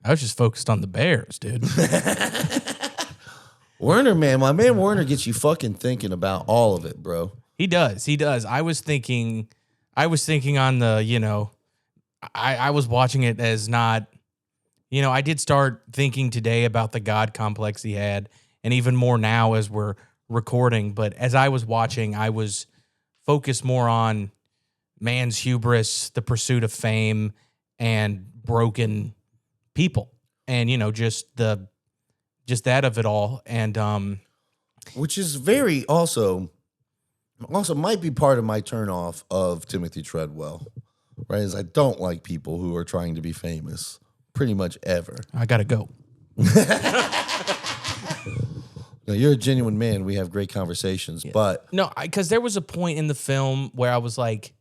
I was just focused on the bears, dude. Werner, man, my man Werner gets you fucking thinking about all of it, bro. He does. I was thinking on the, I was watching it as not, I did start thinking today about the God complex he had, and even more now as we're recording. But as I was watching, I was focused more on man's hubris, the pursuit of fame, and broken people, and just that of it all, and which is very also might be part of my turnoff of Timothy Treadwell, right? Is I don't like people who are trying to be famous pretty much ever. I gotta go. No, you're a genuine man. We have great conversations, but No, because there was a point in the film where I was like,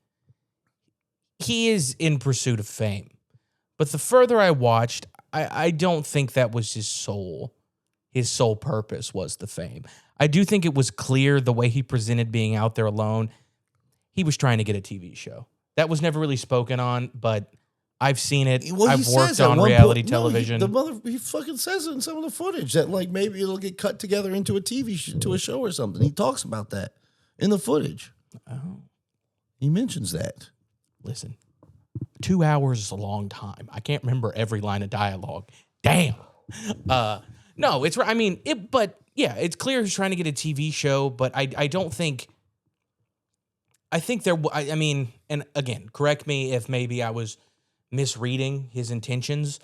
he is in pursuit of fame. But the further I watched, I don't think that was his sole purpose was the fame. I do think it was clear the way he presented being out there alone. He was trying to get a TV show. That was never really spoken on, but I've seen it. Well, I've worked on reality television. He fucking says it in some of the footage that like maybe it'll get cut together into a to a show or something. He talks about that in the footage. Oh. He mentions that. Listen, 2 hours is a long time. I can't remember every line of dialogue. Damn. No, it's right. I mean, but yeah, it's clear he's trying to get a TV show, but I don't think. I think I mean, and again, correct me if maybe I was misreading his intentions,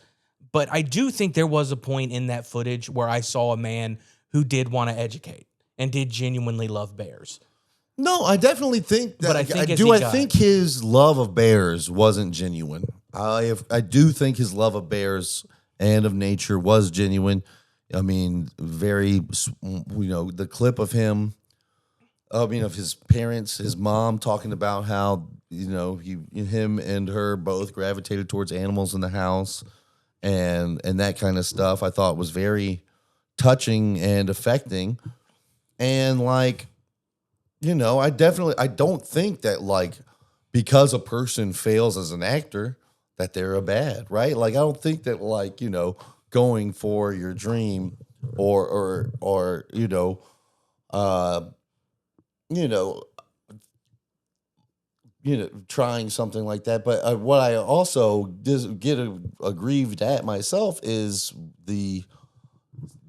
but I do think there was a point in that footage where I saw a man who did want to educate and did genuinely love bears. No, I definitely think that. But I think I think his love of bears wasn't genuine. I do think his love of bears and of nature was genuine. I mean, the clip of him, of his parents, his mom talking about how, him and her both gravitated towards animals in the house and that kind of stuff, I thought was very touching and affecting. And like, I don't think that like, because a person fails as an actor that they're a bad, right? Like, I don't think that like, going for your dream or trying something like that. But what I also get aggrieved at myself is the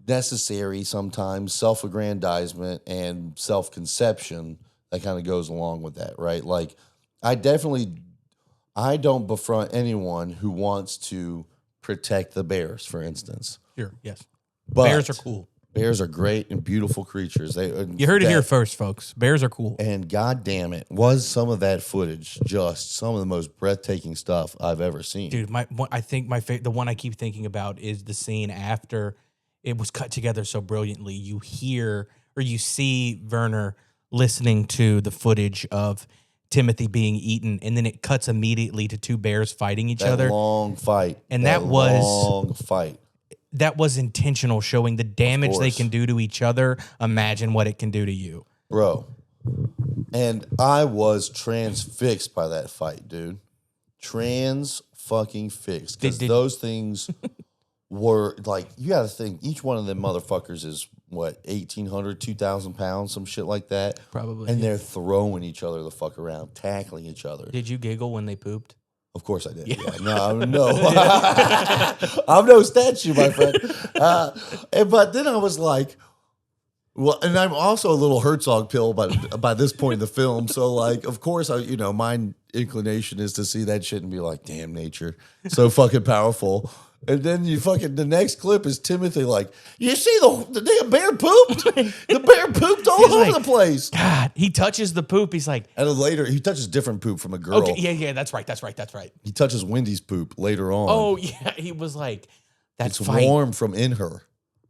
necessary sometimes self-aggrandizement and self-conception that kind of goes along with that, right? Like, I don't befront anyone who wants to protect the bears, for instance. Sure, yes. But bears are cool. Bears are great and beautiful creatures. You heard it here first, folks. Bears are cool. And God damn it, was some of that footage just some of the most breathtaking stuff I've ever seen. Dude, I think the one I keep thinking about is the scene after it was cut together so brilliantly. You hear or you see Werner listening to the footage of Timothy being eaten, and then it cuts immediately to two bears fighting each other. Long fight. And that was long fight. That was intentional, showing the damage they can do to each other. Imagine what it can do to you. Bro. And I was transfixed by that fight, dude. Trans-fucking-fixed. Because those things were, like, you got to think, each one of them motherfuckers is, 1,800, 2,000 pounds, some shit like that? Probably. And they're throwing each other the fuck around, tackling each other. Did you giggle when they pooped? Of course I did. Yeah. No. I'm no statue, my friend. But then I was like, well, and I'm also a little Herzog pill by this point in the film. So, like, of course, my inclination is to see that shit and be like, damn, nature, so fucking powerful. And then the next clip is Timothy like, you see the damn bear pooped? The bear pooped all over the place. God, he touches the poop. He's like. And then later, he touches different poop from a girl. Okay, yeah, that's right. He touches Wendy's poop later on. Oh, yeah, he was like, it's warm from in her.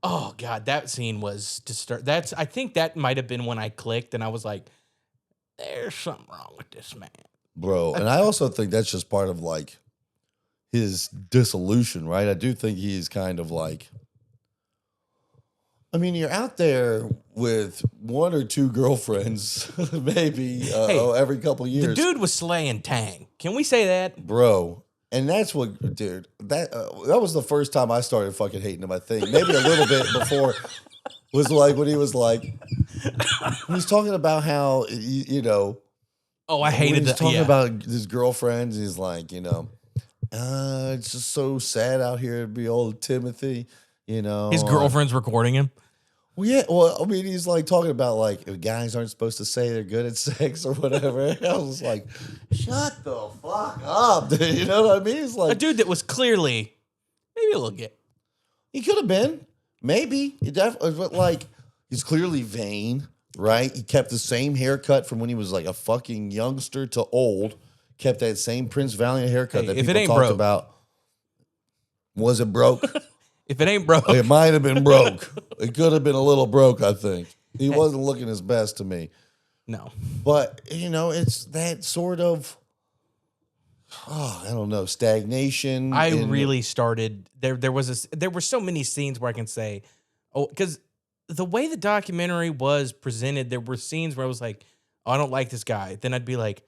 Oh, God, that scene was disturbing. I think that might have been when I clicked and I was like, there's something wrong with this man. Bro, and I also think that's just part of, like, his dissolution, right? I do think he's kind of like, I mean, you're out there with one or two girlfriends, maybe every couple years. The dude was slaying Tang. Can we say that? Bro, and that's what, dude, that was the first time I started fucking hating him, I think. Maybe a little bit before was like when he was like, he was talking about how, Oh, I hated that. He was talking about his girlfriends. He's like, It's just so sad out here to be old Timothy, you know. His girlfriend's recording him. Well, yeah. Well, I mean, he's like talking about like if guys aren't supposed to say they're good at sex or whatever. I was like, shut the fuck up, dude. You know what I mean? It's A like dude that was clearly maybe a little gay. he could have been, maybe. He definitely, but like he's clearly vain, right? He kept the same haircut from when he was like a fucking youngster to old. Kept that same Prince Valiant haircut that if it people ain't talked broke. about. Was it broke? If it ain't broke, It might have been broke. It could have been a little broke, I think. He wasn't looking his best to me. no. But, you know, it's that sort of, I don't know, stagnation. I really started there were so many scenes where I can say, oh, because the way the documentary was presented, there were scenes where I was like, oh, I don't like this guy. Then I'd be like,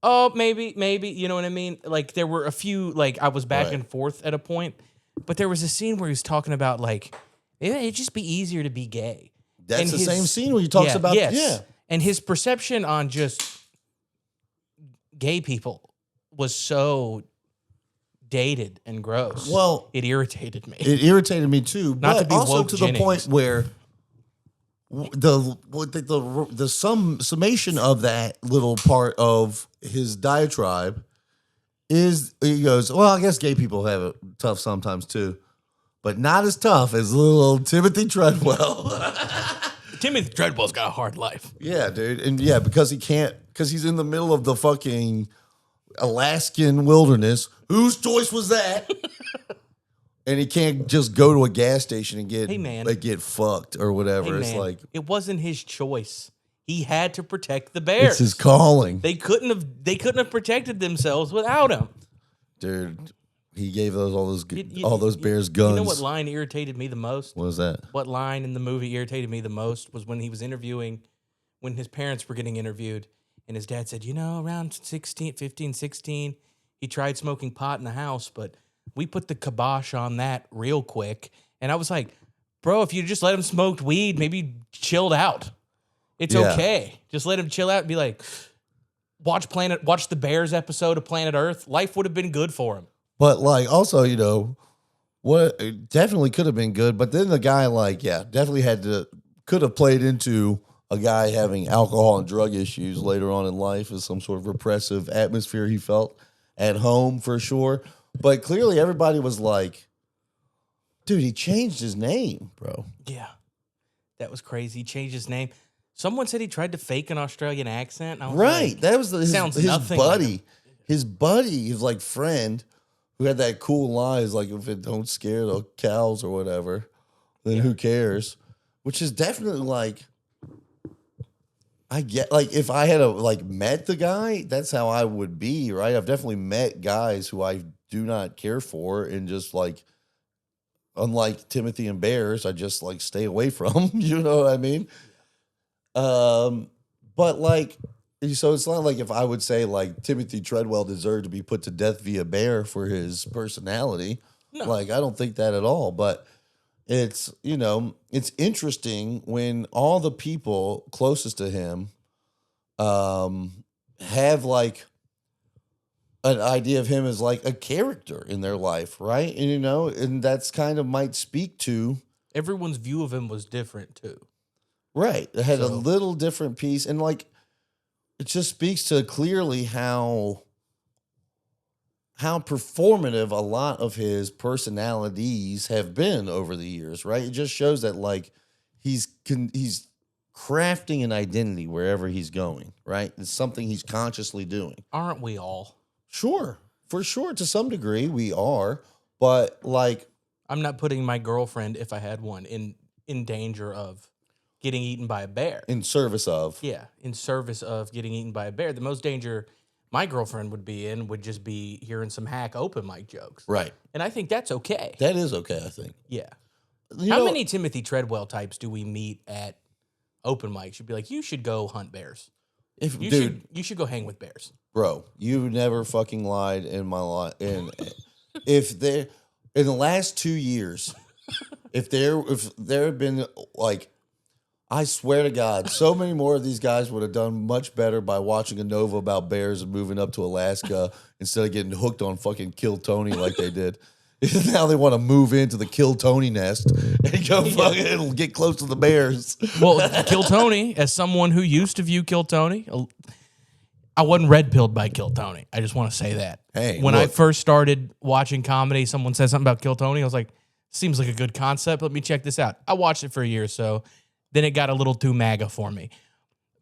oh, maybe, you know what I mean? Like there were a few, like I was back Right. and forth at a point, but there was a scene where he was talking about like, it'd just be easier to be gay. That's And the his- same scene where he talks about, yes. yeah. And his perception on just gay people was so dated and gross. Well, it irritated me. it irritated me too. Not but to be also woke to Jennings. the point where the summation of that little part of his diatribe is he goes, well, I guess gay people have it tough sometimes too, but not as tough as little old Timothy Treadwell. Timothy Treadwell's got a hard life. Yeah, dude. And yeah, because he's in the middle of the fucking Alaskan wilderness. Whose choice was that? And he can't just go to a gas station and get Hey, man. like get fucked or whatever. Hey, It's man, like it wasn't his choice. He had to protect the bears. it's his calling. They couldn't have protected themselves without him. Dude, he gave all those You- bears guns. You know what line irritated me the most? What was that? What line in the movie irritated me the most was when he was interviewing, when his parents were getting interviewed, and his dad said, you know, around 15, 16, he tried smoking pot in the house, but we put the kibosh on that real quick. And I was like, bro, if you just let him smoke weed, maybe chilled out. It's Yeah. okay. Just let him chill out and be like, watch the Bears episode of Planet Earth. Life would have been good for him. But like also, you know, what it definitely could have been good, but then the guy definitely could have played into a guy having alcohol and drug issues later on in life as some sort of repressive atmosphere he felt at home for sure. But clearly everybody was like, dude, he changed his name, bro. Yeah. That was crazy. He changed his name. Someone said he tried to fake an Australian accent. And I was Right. like, That was his nothing buddy. like him. His buddy, his like friend who had that cool line, is like, if it don't scare the cows or whatever, then who cares? Which is definitely like, I get, like, if I had met the guy, that's how I would be, right? I've definitely met guys who I do not care for, and just like, unlike Timothy and Bears, I just like stay away from. You know what I mean? But like, so it's not like if I would say like Timothy Treadwell deserved to be put to death via bear for his personality. No. Like, I don't think that at all. But it's, you know, it's interesting when all the people closest to him have like an idea of him as like a character in their life, right? And, you know, and that's kind of might speak to, everyone's view of him was different too. right. It had a So- little different piece. And like, it just speaks to clearly how performative a lot of his personalities have been over the years, right? It just shows that like he's crafting an identity wherever he's going, right? It's something he's consciously doing. Aren't we all? Sure, for sure, to some degree we are, but like, I'm not putting my girlfriend, if I had one, in danger of getting eaten by a bear. in service of, Yeah, in service of getting eaten by a bear. The most danger my girlfriend would be in would just be hearing some hack open mic jokes. right? And I think that's okay. That is okay, I think. Yeah. You How know- many Timothy Treadwell types do we meet at open mics? You'd be like, you should go hunt bears. If You should go hang with bears. bro, you never fucking lied in my life. And if there, in the last 2 years, if there had been like, I swear to God, so many more of these guys would have done much better by watching a Nova about bears and moving up to Alaska instead of getting hooked on fucking Kill Tony like they did. Now they want to move into the Kill Tony nest and go fucking get close to the bears. Well, Kill Tony, as someone who used to view Kill Tony, I wasn't red pilled by Kill Tony. I just want to say that. Hey, when I look. first started watching comedy, someone said something about Kill Tony. I was like, seems like a good concept. Let me check this out. I watched it for a year or so. Then it got a little too MAGA for me.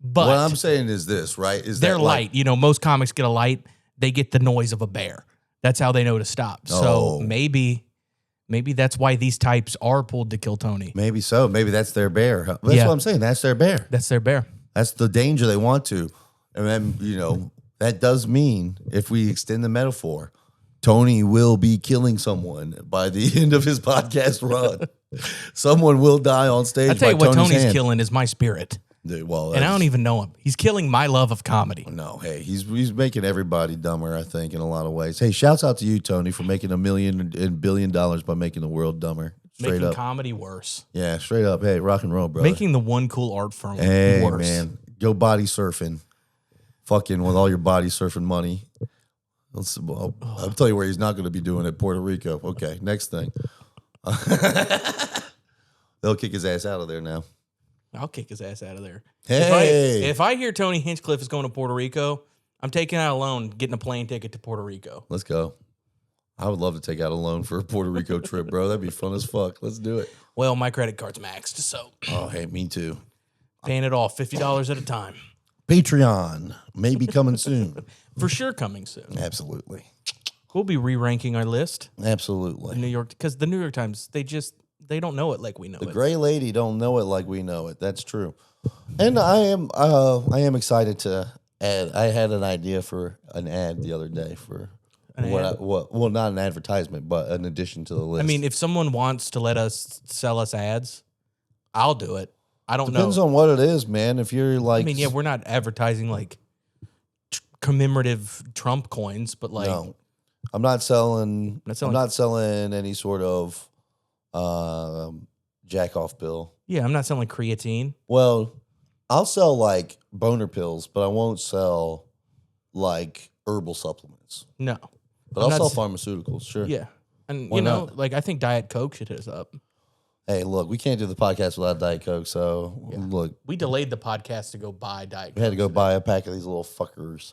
But What I'm saying is this, right? Is they're that light. You know, most comics get a light. They get the noise of a bear. That's how they know to stop. So maybe that's why these types are pulled to Kill Tony. Maybe so. Maybe that's their bear. That's what I'm saying. That's their bear. That's their bear. That's the danger they want to. And then, that does mean, if we extend the metaphor, Tony will be killing someone by the end of his podcast run. Someone will die on stage. I tell you what, Tony's hand. killing is my spirit. Well, and I don't even know him. He's killing my love of comedy. No, hey, he's making everybody dumber, I think, in a lot of ways. Hey, shouts out to you, Tony, for making $1 million and $1 billion by making the world dumber. Straight making up. comedy worse. Yeah, straight up. Hey, rock and roll, brother. Making the one cool art form hey, worse. Man, go body surfing. Fucking with all your body surfing money. I'll tell you where he's not going to be doing it, Puerto Rico. Okay, next thing. They'll kick his ass out of there now. I'll kick his ass out of there. Hey. If I hear Tony Hinchcliffe is going to Puerto Rico, I'm taking out a loan, getting a plane ticket to Puerto Rico. Let's go. I would love to take out a loan for a Puerto Rico trip, bro. That'd be fun as fuck. Let's do it. Well, my credit card's maxed, so. Oh, hey, me too. Paying it off, $50 at a time. Patreon may be coming soon. For sure coming soon. Absolutely. We'll be re-ranking our list. Absolutely. New York, because the New York Times, they don't know it like we know it. The gray lady don't know it like we know it. That's true. And I am excited to add. I had an idea for an ad the other day for well, not an advertisement, but an addition to the list. I mean, if someone wants to let us sell us ads, I'll do it. I don't know. Depends on what it is, man. If you're like, I mean, yeah, we're not advertising like commemorative Trump coins, but like, no, I'm not selling any sort of jack off bill. Yeah, I'm not selling creatine. Well, I'll sell like boner pills, but I won't sell like herbal supplements. No, but I'll sell pharmaceuticals. Sure. Yeah, and Why not? like I think Diet Coke should hit us up. Hey, look, we can't do the podcast without Diet Coke, so look. We delayed the podcast to go buy Diet Coke. We had to go buy a pack of these little fuckers.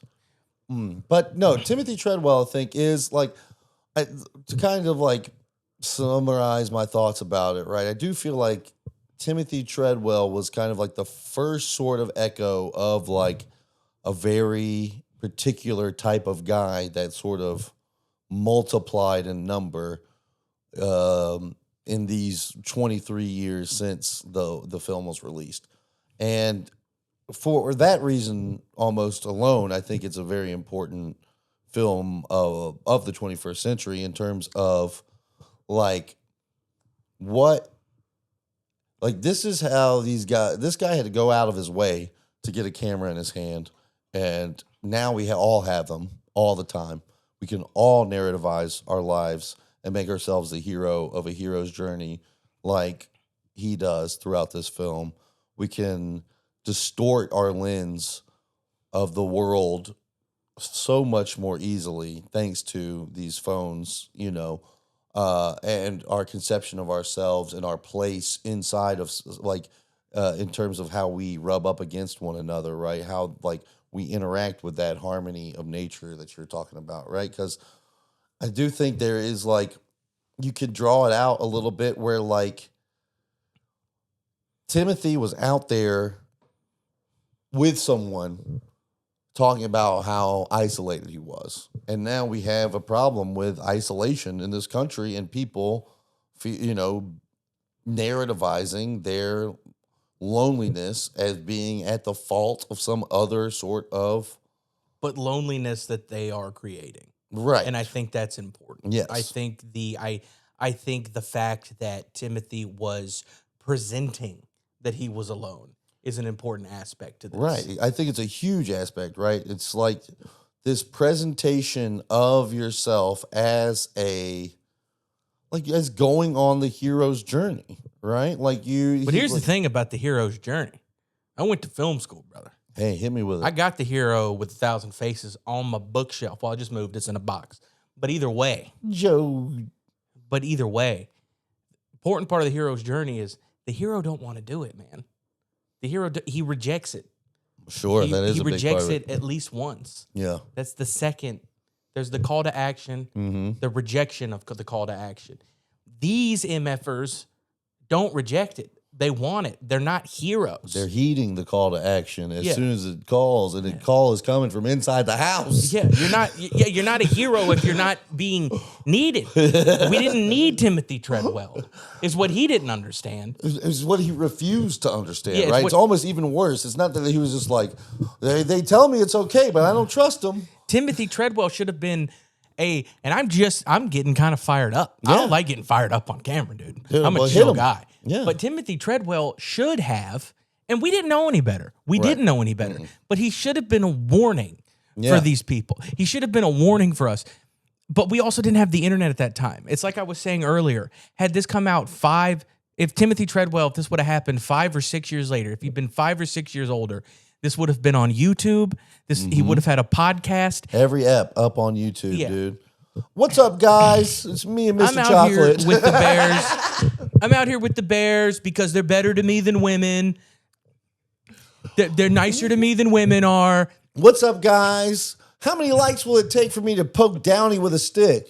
But no, Timothy Treadwell, I think, is like, to kind of like summarize my thoughts about it, right? I do feel like Timothy Treadwell was kind of like the first sort of echo of like a very particular type of guy that sort of multiplied in number in these 23 years since the film was released. And for that reason almost alone, I think it's a very important film of the 21st century in terms of like this is how this guy had to go out of his way to get a camera in his hand. And now we all have them all the time. We can all narrativize our lives and make ourselves the hero of a hero's journey like he does throughout this film. We can distort our lens of the world so much more easily thanks to these phones, and our conception of ourselves and our place inside of like in terms of how we rub up against one another, right? How like we interact with that harmony of nature that you're talking about, right? Because I do think there is like, you could draw it out a little bit where like Timothy was out there with someone talking about how isolated he was. And now we have a problem with isolation in this country and people, narrativizing their loneliness as being at the fault of some other sort of... But loneliness that they are creating. Right. And I think that's important. Yes. I think the fact that Timothy was presenting that he was alone is an important aspect to this. Right. I think it's a huge aspect, right? It's like this presentation of yourself as a like as going on the hero's journey, right? Like you. But here's the thing about the hero's journey. I went to film school, brother. Hey, hit me with it. I got the hero with 1,000 faces on my bookshelf. Well, I just moved. It's in a box. But either way, important part of the hero's journey is the hero don't want to do it, man. The hero, he rejects it. Sure, that is a big part of it. He rejects it at least once. Yeah. That's the second. There's the call to action, the rejection of the call to action. These MFers don't reject it. They want it. They're not heroes. They're heeding the call to action as soon as it calls, and the call is coming from inside the house. Yeah, you're not a hero if you're not being needed. We didn't need Timothy Treadwell, is what he didn't understand. It's what he refused to understand, right? It's almost even worse. It's not that he was just like, they tell me it's okay, but I don't trust them. Timothy Treadwell should have been and I'm getting kind of fired up. I don't like getting fired up on camera, dude. I'm a chill guy. Yeah. But Timothy Treadwell should have, and we didn't know any better. We didn't know any better. But he should have been a warning for these people. He should have been a warning for us. But we also didn't have the internet at that time. It's like I was saying earlier. Had this come out if Timothy Treadwell, if this would have happened 5 or 6 years later, if he'd been 5 or 6 years older, this would have been on YouTube. He would have had a podcast. Every app up on YouTube, dude. What's up, guys? It's me and Mr. I'm out Chocolate. here with the Bears. I'm out here with the Bears because they're better to me than women. They're nicer to me than women are. What's up, guys? How many likes will it take for me to poke Downey with a stick?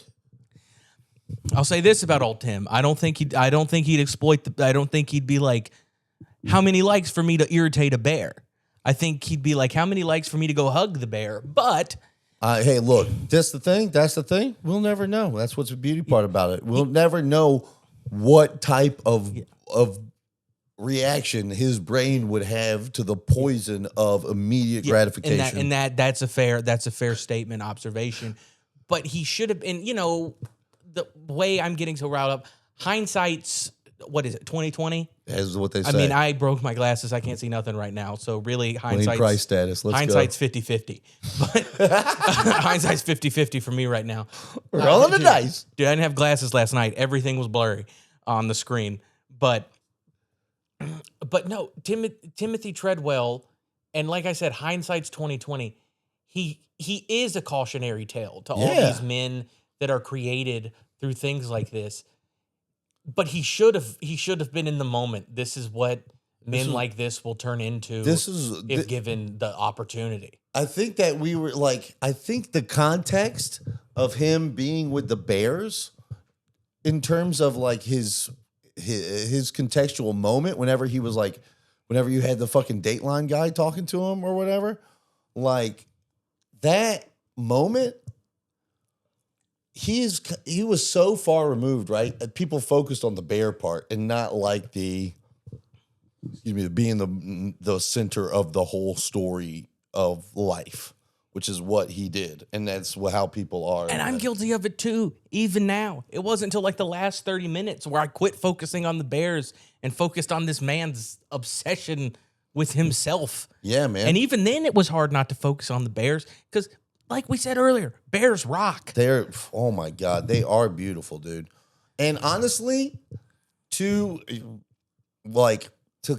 I'll say this about old Tim. I don't think he'd exploit I don't think he'd be like, how many likes for me to irritate a bear? I think he'd be like, how many likes for me to go hug the bear? But hey, look, that's the thing. We'll never know. That's what's the beauty part about it. We'll never know what type of reaction his brain would have to the poison of immediate gratification. And that's a fair statement, observation. But he should have been, the way I'm getting so riled up, hindsight's, what is it, 2020? As what they say. I mean, I broke my glasses. I can't see nothing right now. So really, hindsight's status. Hindsight's 50-50. But hindsight's 50-50 for me right now. Rolling the dice. Dude, I didn't have glasses last night. Everything was blurry on the screen. But no, Timothy Treadwell, and like I said, hindsight's 2020. He is a cautionary tale to all these men that are created through things like this. But he should have been in the moment. This is what men like this will turn into if given the opportunity. I think that I think the context of him being with the Bears in terms of like his contextual moment whenever he was like, whenever you had the fucking Dateline guy talking to him or whatever, like that moment, he was so far removed, right? People focused on the bear part and not like being the center of the whole story of life, which is what he did. And that's how people are. And I'm guilty of it too, even now. It wasn't until like the last 30 minutes where I quit focusing on the Bears and focused on this man's obsession with himself. Yeah, man. And even then it was hard not to focus on the Bears because, like we said earlier, Bears rock. Oh my God, they are beautiful, dude. And honestly, to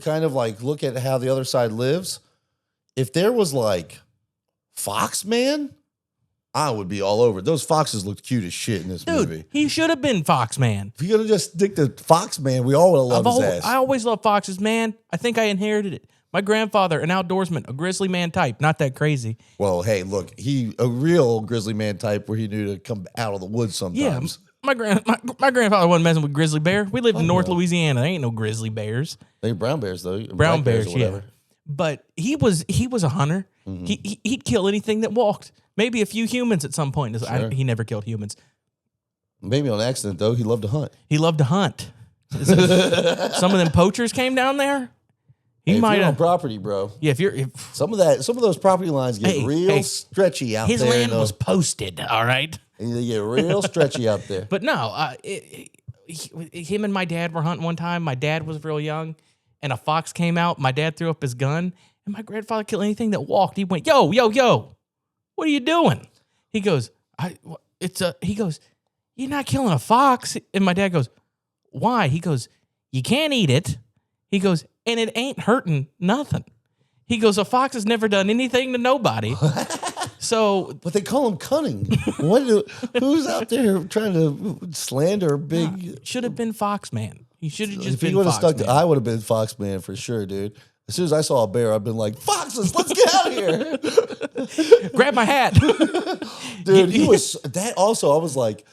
kind of like look at how the other side lives, if there was like Fox Man, I would be all over. Those foxes looked cute as shit in this movie. He should have been Fox Man. If you're gonna just stick to Fox Man, we all would have loved his ass. I always loved foxes, man. I think I inherited it. My grandfather, an outdoorsman, a Grizzly Man type, not that crazy. Well, hey, look, a real Grizzly Man type where he knew to come out of the woods sometimes. Yeah, my grandfather wasn't messing with grizzly bear. We lived in North Louisiana. There ain't no grizzly bears. They brown bears though. Brown bears, yeah. But he was a hunter. Mm-hmm. He'd kill anything that walked. Maybe a few humans at some point. Sure. He never killed humans. Maybe on accident though. He loved to hunt. Some of them poachers came down there. He might have property, bro. Yeah, some of those property lines get stretchy out there. His land was posted, all right. They get real stretchy out there. But no, him and my dad were hunting one time. My dad was real young, and a fox came out. My dad threw up his gun, and my grandfather killed anything that walked. He went, "Yo, yo, yo, what are you doing?" He goes, "You're not killing a fox." And my dad goes, "Why?" He goes, "You can't eat it." He goes, "And it ain't hurting nothing." He goes, "A fox has never done anything to nobody." So, but they call him cunning. Who's out there trying to slander big? Should have been Foxman. He should have just If been he would have stuck Foxman. I would have been Foxman for sure, dude. As soon as I saw a bear, I've been like, foxes, let's get out of here. Grab my hat. Dude, he was that also. I was like,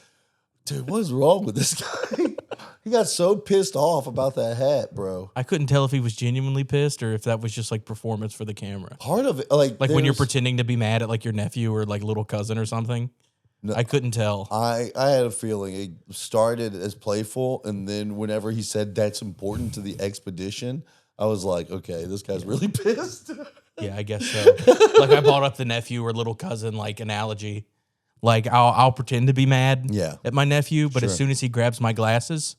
dude, what is wrong with this guy? He got so pissed off about that hat, bro. I couldn't tell if he was genuinely pissed or if that was just like performance for the camera. Part of it, like when you're pretending to be mad at like your nephew or like little cousin or something. No, I couldn't tell. I had a feeling it started as playful, and then whenever he said that's important to the expedition, I was like, okay, this guy's really pissed. Yeah, I guess so. Like I brought up the nephew or little cousin like analogy. Like I'll pretend to be mad at my nephew, but as soon as he grabs my glasses,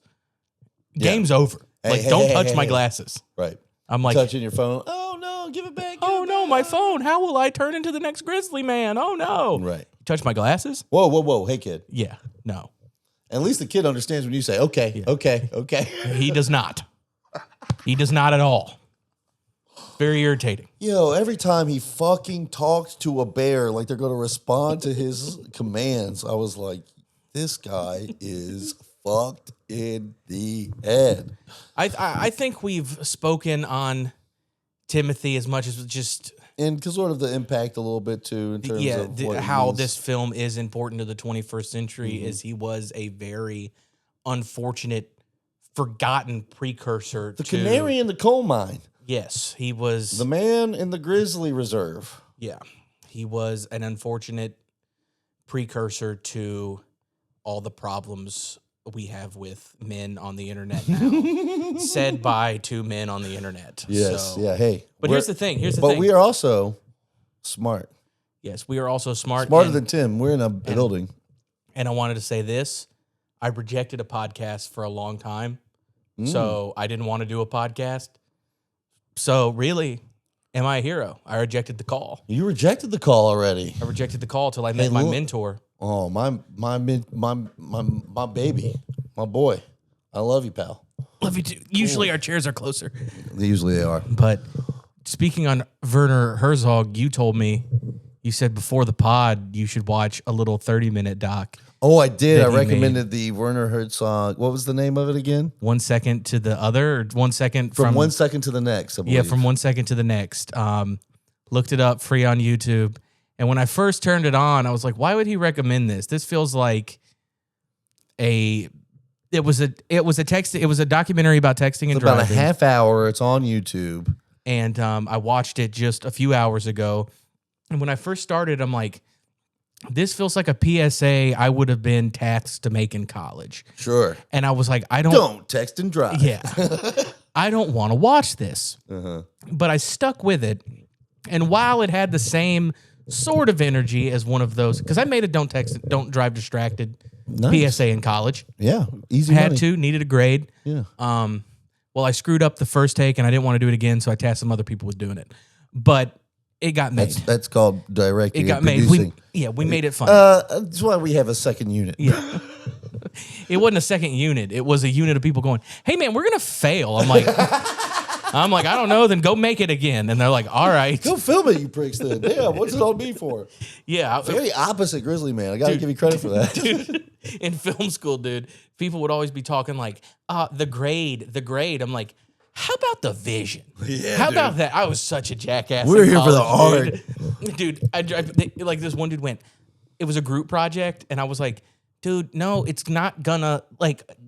game's over. Like don't touch my glasses. Right. I'm like touching your phone. Oh no, give it back. Oh no, my phone. How will I turn into the next Grizzly Man? Oh no. Right. You touch my glasses? Whoa. Hey kid. Yeah. No. At least the kid understands when you say, okay. He does not. He does not at all. Very irritating. Yo, every time he fucking talks to a bear like they're going to respond to his commands, I was like, this guy is fucked in the head. I think we've spoken on Timothy as much as just... And sort of the impact a little bit, too, in terms of what how this film is important to the 21st century is he was a very unfortunate, forgotten precursor to... The canary in the coal mine. Yes, he was... The man in the grizzly reserve. Yeah, he was an unfortunate precursor to all the problems we have with men on the internet now. Said by two men on the internet. Yes, so, yeah, hey. But here's the thing, But we are also smart. Yes, we are also smart. Smarter than Tim. We're in a building. And I wanted to say this. I rejected a podcast for a long time. So I didn't want to do a podcast. So really, am I a hero? I rejected the call. You rejected the call already. I rejected the call till I met my mentor. Oh, my baby, my boy. I love you, pal. Love you too. Usually our chairs are closer. Usually they are. But speaking on Werner Herzog, you told me, you said before the pod, you should watch a little 30-minute doc. Oh, I did. I recommended the Werner Herzog. What was the name of it again? 1 second to the other, or 1 second from 1 second to the next. I believe. Yeah, from 1 second to the next. Looked it up free on YouTube, and when I first turned it on, I was like, "Why would he recommend this? This feels like it was a documentary about texting and driving. About a half hour. It's on YouTube, and I watched it just a few hours ago. And when I first started, I'm like, this feels like a PSA I would have been tasked to make in college. Sure. And I was like, don't text and drive. Yeah. I don't want to watch this. But I stuck with it. And while it had the same sort of energy as one of those, because I made a don't text, don't drive distracted PSA in college. Yeah. Easy Had money. to, needed a grade. Yeah. Well, I screwed up the first take and I didn't want to do it again, so I tasked some other people with doing it. But it got made. That's called directing. It got and made. We made it fun. That's why we have a second unit. Yeah. It wasn't a second unit. It was a unit of people going, "Hey man, we're gonna fail." I'm like, I don't know. Then go make it again. And they're like, "All right, go film it, you pricks." Then, damn, what's it on me for? Yeah, very opposite Grizzly Man. I gotta give you credit for that. Dude, in film school, dude, people would always be talking like, the grade. I'm like, how about the vision? Yeah, how about that? I was such a jackass. We're here for the art. Dude, like this one dude went, it was a group project. And I was like, dude, no, it's not gonna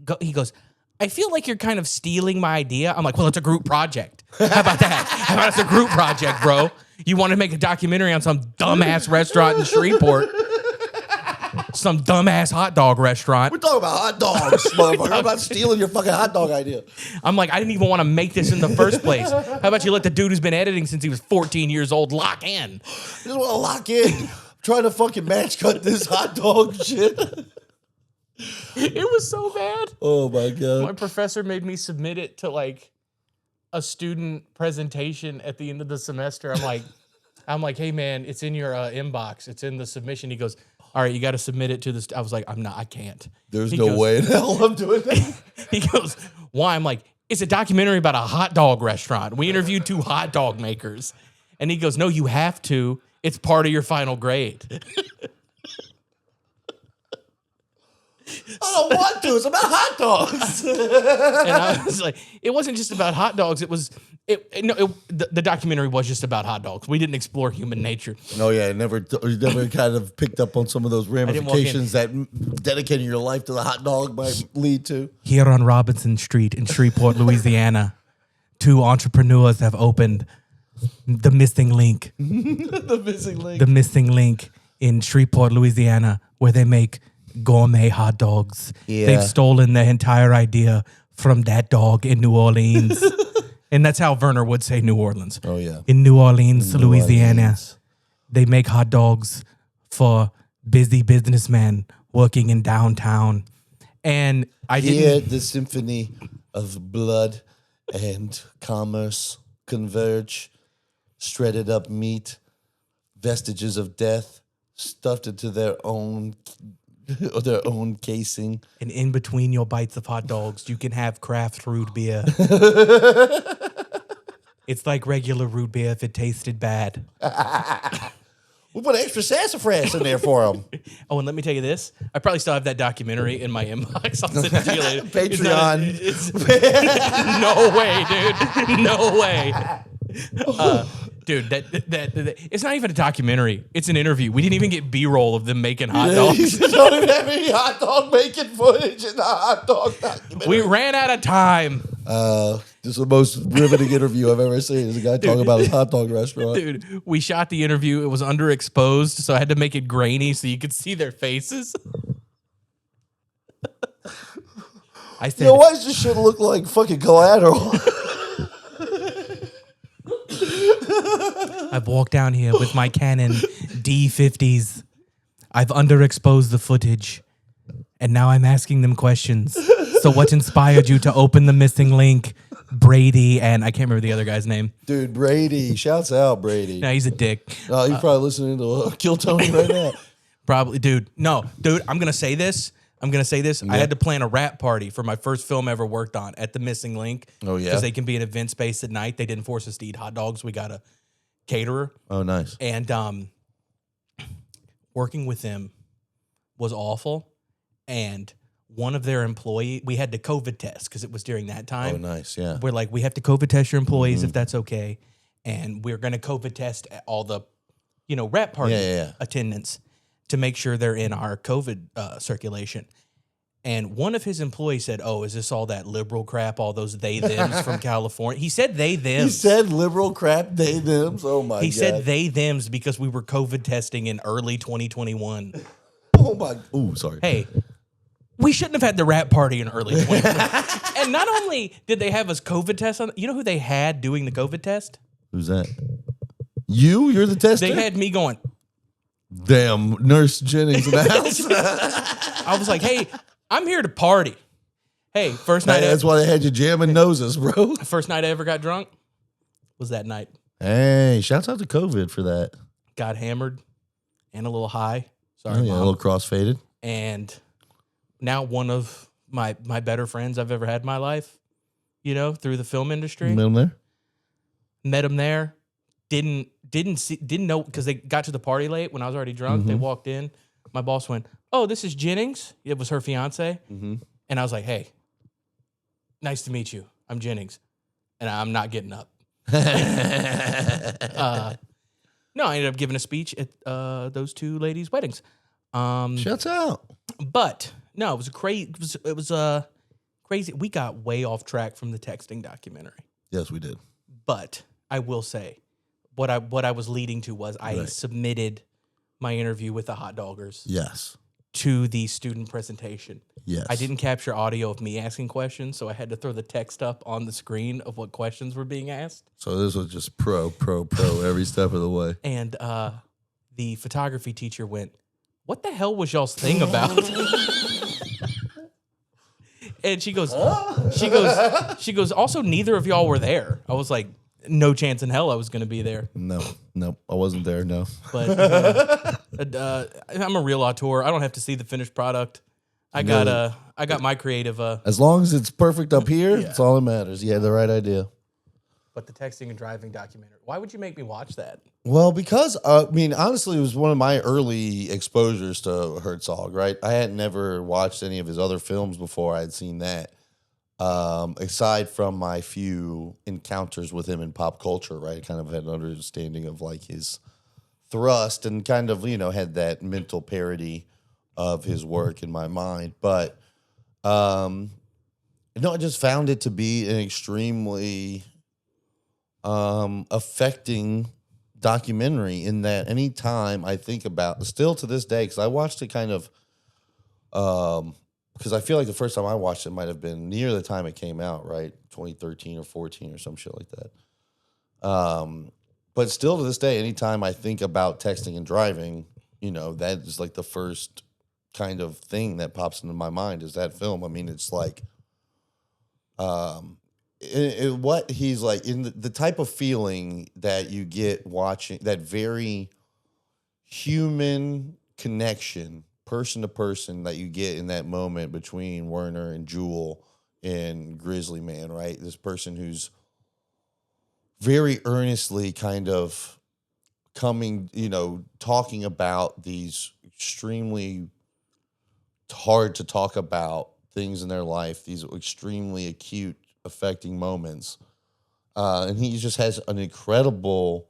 go. He goes, I feel like you're kind of stealing my idea. I'm like, well, it's a group project. How about that? How about it's a group project, bro? You want to make a documentary on some dumbass restaurant in Shreveport. Some dumbass hot dog restaurant. We're talking about hot dogs, motherfucker. I'm not stealing your fucking hot dog idea. I'm like, I didn't even want to make this in the first place. How about you let the dude who's been editing since he was 14 years old lock in? I just want to lock in. I'm trying to fucking match cut this hot dog shit. It was so bad. Oh my God. My professor made me submit it to like a student presentation at the end of the semester. I'm like, hey man, it's in your inbox. It's in the submission. He goes, all right, you got to submit it to this. I was like, I can't. There's no way in hell I'm doing that. He goes, why? I'm like, it's a documentary about a hot dog restaurant. We interviewed 2 hot dog makers. And he goes, no, you have to. It's part of your final grade. I don't want to. It's about hot dogs. And I was like, it wasn't just about hot dogs. It was, the documentary was just about hot dogs. We didn't explore human nature. Oh, yeah. Never kind of picked up on some of those ramifications that dedicating your life to the hot dog might lead to. Here on Robinson Street in Shreveport, Louisiana, 2 entrepreneurs have opened the Missing Link. The Missing Link. The Missing Link in Shreveport, Louisiana, where they make gourmet hot dogs. Yeah. They've stolen the entire idea from that dog in New Orleans. And that's how Werner would say New Orleans. Oh, yeah. In New Orleans, New Louisiana, Orleans. they make hot dogs for busy businessmen working in downtown. And I Here, didn't... the symphony of blood and commerce converge. Shredded up meat, vestiges of death, stuffed into their own casing. And in between your bites of hot dogs, you can have craft root beer. It's like regular root beer if it tasted bad. We put extra sassafras in there for them. Oh, and let me tell you this. I probably still have that documentary in my inbox. I'll send it to you later. Patreon. No way, dude. No way. Dude, that it's not even a documentary. It's an interview. We didn't even get B-roll of them making hot dogs. You don't even have any hot dog making footage in the hot dog documentary. We ran out of time. This is the most riveting interview I've ever seen. Is a guy talking about his hot dog restaurant. Dude, we shot the interview. It was underexposed, so I had to make it grainy so you could see their faces. I said, Why does this shit look like fucking Collateral? I've walked down here with my Canon D50s. I've underexposed the footage, and now I'm asking them questions. So what inspired you to open the Missing Link? Brady, and I can't remember the other guy's name. Dude, Brady. Shouts out, Brady. No, he's a dick. Oh, you're probably listening to Kill Tony right now. Probably, dude. No, dude, I'm going to say this. Yeah. I had to plan a rap party for my first film ever worked on at the Missing Link. Oh, yeah? Because they can be an event space at night. They didn't force us to eat hot dogs. We got a caterer. Oh, nice. And working with them was awful. And one of their employees, we had to COVID test because it was during that time. Oh, nice, yeah. We're like, we have to COVID test your employees if that's okay. And we're going to COVID test all the, rap party attendants to make sure they're in our COVID circulation. And one of his employees said, oh, is this all that liberal crap, all those they-thems from California? He said they-thems. He said liberal crap, they-thems? Oh, my God. He said they-thems because we were COVID testing in early 2021. Oh, my. Ooh, sorry. Hey, we shouldn't have had the rap party in early 2021. And not only did they have us COVID test on, you know who they had doing the COVID test? Who's that? You're the tester? They had me going, damn, Nurse Jennings in the house. I was like, hey, I'm here to party. Hey, first night. That's why they had you jamming noses, bro. First night I ever got drunk was that night. Hey, shouts out to COVID for that. Got hammered and a little high. Sorry, Oh, yeah, Mom. a little crossfaded. And now one of my better friends I've ever had in my life, through the film industry. Met him there? Met him there. Didn't know because they got to the party late when I was already drunk. They walked in. My boss went, oh, this is Jennings. It was her fiance. And I was like, hey, nice to meet you. I'm Jennings. And I'm not getting up. No, I ended up giving a speech at those 2 ladies' weddings. Shouts out. But no, it was crazy. It was crazy. We got way off track from the texting documentary. Yes, we did. But I will say, what I was leading to was I submitted my interview with the hot doggers. Yes. To the student presentation. Yes. I didn't capture audio of me asking questions, so I had to throw the text up on the screen of what questions were being asked. So this was just pro every step of the way. And the photography teacher went, what the hell was y'all's thing about? And she goes, also, neither of y'all were there. I was like, no chance in hell I was going to be there. No, I wasn't there, no. But I'm a real auteur. I don't have to see the finished product. I got my creative. As long as it's perfect up here, Yeah. that's all that matters. You had the right idea. But the texting and driving documentary. Why would you make me watch that? Well, because honestly, it was one of my early exposures to Herzog. Right, I had never watched any of his other films before I had seen that. Aside from my few encounters with him in pop culture, right, I kind of had an understanding of like his thrust and kind of had that mental parody of his work in my mind. But I just found it to be an extremely affecting documentary in that anytime I think about, still to this day, because I watched it kind of, because I feel like the first time I watched it might have been near the time it came out, right? 2013 or 14 or some shit like that. But still to this day, anytime I think about texting and driving, that is like the first kind of thing that pops into my mind is that film. I mean, it's like, what he's like in the type of feeling that you get watching that very human connection, person to person, that you get in that moment between Werner and Jewel in Grizzly Man, right? This person who's very earnestly kind of coming, talking about these extremely hard to talk about things in their life, these extremely acute, affecting moments. And he just has an incredible,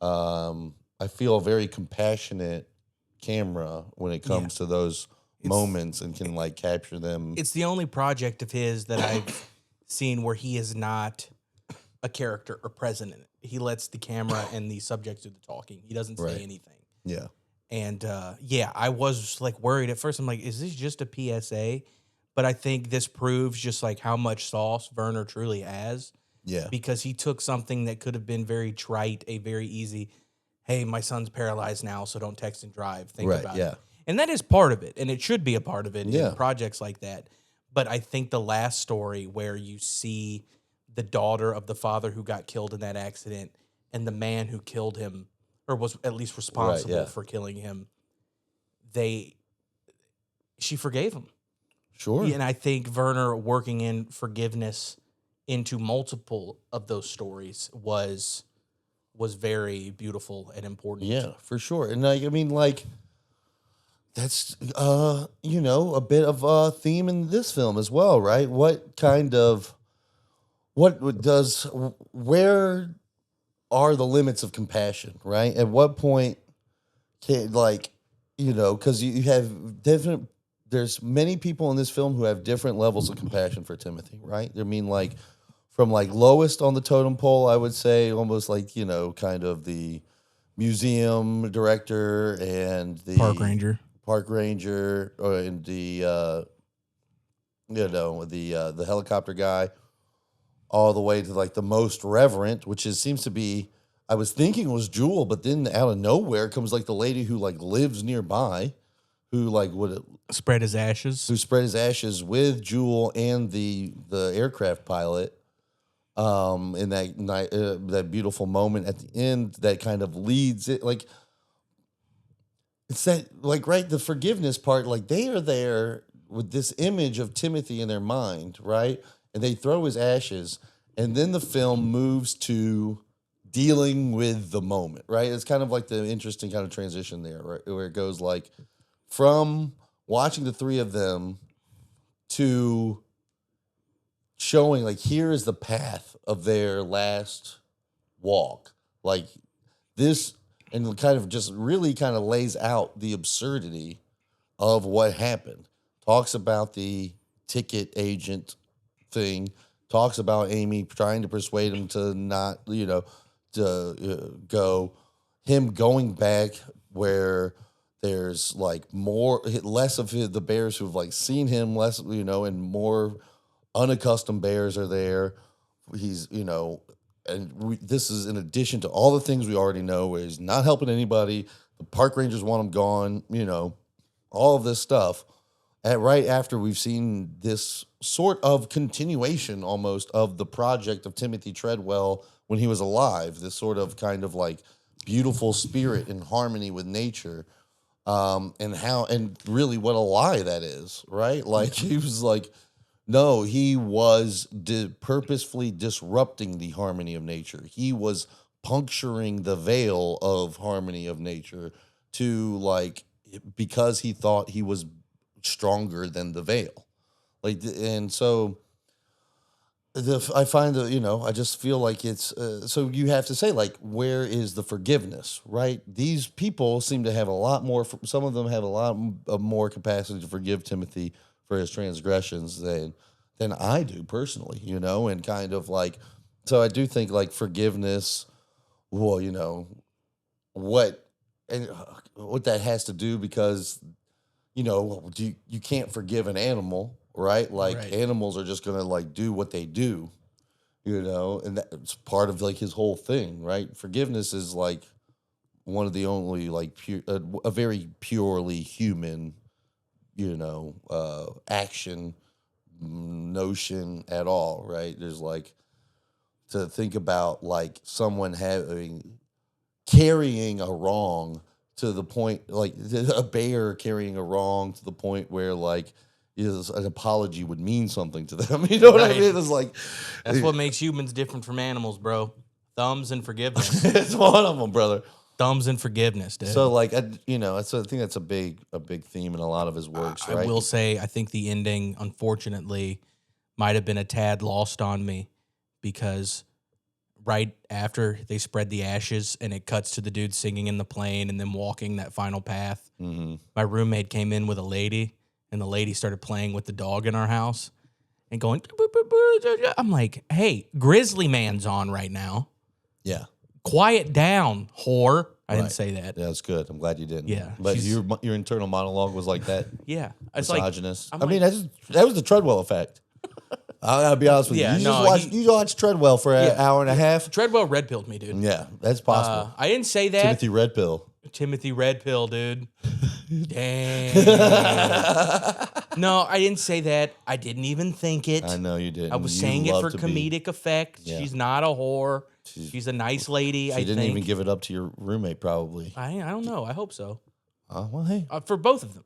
I feel, very compassionate camera when it comes to those moments and can like capture them. It's the only project of his that I've seen where he is not a character or present in it. He lets the camera and the subjects do the talking. He doesn't say anything. Yeah. And I was like worried at first. I'm like, is this just a PSA? But I think this proves just like how much sauce Werner truly has. Yeah. Because he took something that could have been very trite, a very easy, hey, my son's paralyzed now, so don't text and drive. Think about it. And that is part of it. And it should be a part of it in projects like that. But I think the last story where you see the daughter of the father who got killed in that accident and the man who killed him, or was at least responsible for killing him, she forgave him. Sure. And I think Werner working in forgiveness into multiple of those stories was very beautiful and important. Yeah, for sure. And that's a bit of a theme in this film as well, right? Where are the limits of compassion, right? At what point can because you have different. There's many people in this film who have different levels of compassion for Timothy, right? I mean, like, from like lowest on the totem pole, I would say almost like, kind of the museum director and the park ranger, and the the helicopter guy, all the way to like the most reverent, which seems to be, I was thinking was Jewel, but then out of nowhere comes like the lady who like lives nearby, who like would spread his ashes, with Jewel and the aircraft pilot. In that night, that beautiful moment at the end that kind of leads it, like it's that like the forgiveness part, like they are there with this image of Timothy in their mind, right? And they throw his ashes, and then the film moves to dealing with the moment, right? It's kind of like the interesting kind of transition there, right? Where it goes like from watching the three of them to showing like here is the path of their last walk, like this, and kind of just really kind of lays out the absurdity of what happened. Talks about the ticket agent thing, talks about Amy trying to persuade him to not, go, him going back where there's like less of the bears who've like seen him, less, and more unaccustomed bears are there. He's, this is in addition to all the things we already know, where he's not helping anybody. The park rangers want him gone, all of this stuff. Right after we've seen this sort of continuation almost of the project of Timothy Treadwell when he was alive, this sort of kind of like beautiful spirit in harmony with nature. and really what a lie that is, right? Like he was like, no, he was purposefully disrupting the harmony of nature. He was puncturing the veil of harmony of nature to like because he thought he was stronger than the veil. Like, and so I find that, I just feel like it's, so you have to say, like, where is the forgiveness, right? These people seem to have a lot more, some of them have a lot more capacity to forgive Timothy for his transgressions than I do personally, and kind of like, so I do think like forgiveness, well, what, and what that has to do because, you can't forgive an animal, right? Like Right. animals are just gonna like do what they do, and that's part of like his whole thing, right? Forgiveness is like one of the only like a very purely human, action notion at all, right? There's like to think about like someone carrying a wrong to the point like a bear carrying a wrong to the point where like an apology would mean something to them. You know what I Right. mean? It's like That's what makes humans different from animals, bro. Thumbs and forgiveness. it's one of them, brother. Thumbs and forgiveness, dude. So like I think that's a big theme in a lot of his works, right? I will say, I think the ending, unfortunately, might have been a tad lost on me because right after they spread the ashes and it cuts to the dude singing in the plane and then walking that final path, my roommate came in with a lady and the lady started playing with the dog in our house and going, I'm like, hey, Grizzly Man's on right now. Yeah. Quiet down, whore. I didn't Right. say that. Yeah, that's good. I'm glad you didn't. Yeah, But your internal monologue was like that. Yeah. It's Misogynist. I'm I mean, that was the Treadwell effect. I'll be honest with you. Yeah, You watched Treadwell for an hour and a half. Treadwell red pilled me, dude. Yeah, that's possible. I didn't say that. Timothy Red Pill. Timothy Red Pill, dude. Dang. No, I didn't say that. I didn't even think it. I know you didn't. I was You saying it love for to be- comedic effect. Yeah. She's not a whore. She's a nice lady. She didn't even give it up to your roommate, probably. I don't know. I hope so. Well, hey. For both of them.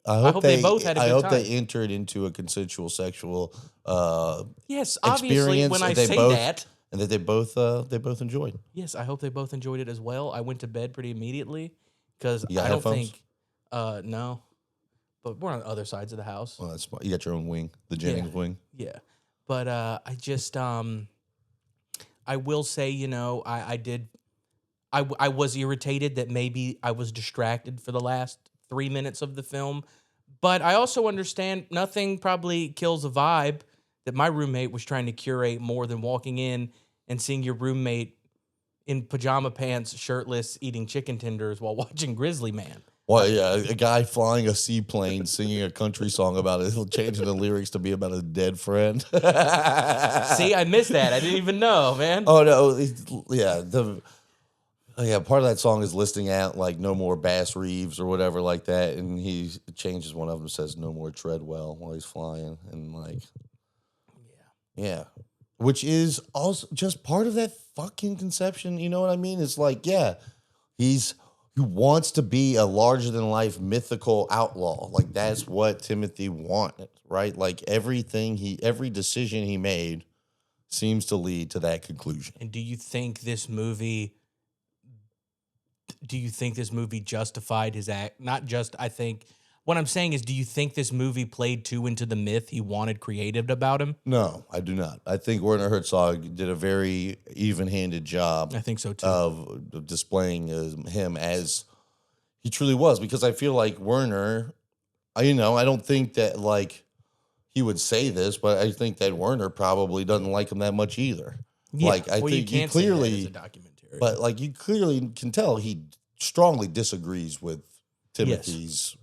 I hope they both had a good I hope time. they entered into a consensual sexual Yes, obviously, experience. when I and they say both, that. and that they both enjoyed. Yes, I hope they both enjoyed it as well. I went to bed pretty immediately because You got I don't headphones? think, no, but we're on other sides of the house. Well, that's smart. You got your own wing, the Jennings wing. Yeah, but I just I will say, I was irritated that maybe I was distracted for the last 3 minutes of the film, but I also understand nothing probably kills a vibe that my roommate was trying to curate more than walking in and seeing your roommate in pajama pants, shirtless, eating chicken tenders while watching Grizzly Man. Well, yeah, a guy flying a seaplane, singing a country song about it, changing the lyrics to be about a dead friend. See, I missed that. I didn't even know, man. Oh no, part of that song is listing out like no more Bass Reeves or whatever like that, and he changes one of them, says no more Treadwell while he's flying, and like, yeah, which is also just part of that fucking conception. You know what I mean? It's like, yeah, he wants to be a larger than life mythical outlaw. Like that's what Timothy wanted, right? Like every decision he made seems to lead to that conclusion. And do you think this movie justified his act? Not just, I think, what I'm saying is, do you think this movie played too into the myth he wanted created about him? No, I do not. I think Werner Herzog did a very even-handed job. I think so too. Of displaying him as he truly was, because I feel like Werner, I don't think that like he would say this, but I think that Werner probably doesn't like him that much either. Yeah. Like I think you he can't clearly, say that as a documentary. but like you clearly can tell he strongly disagrees with Timothy's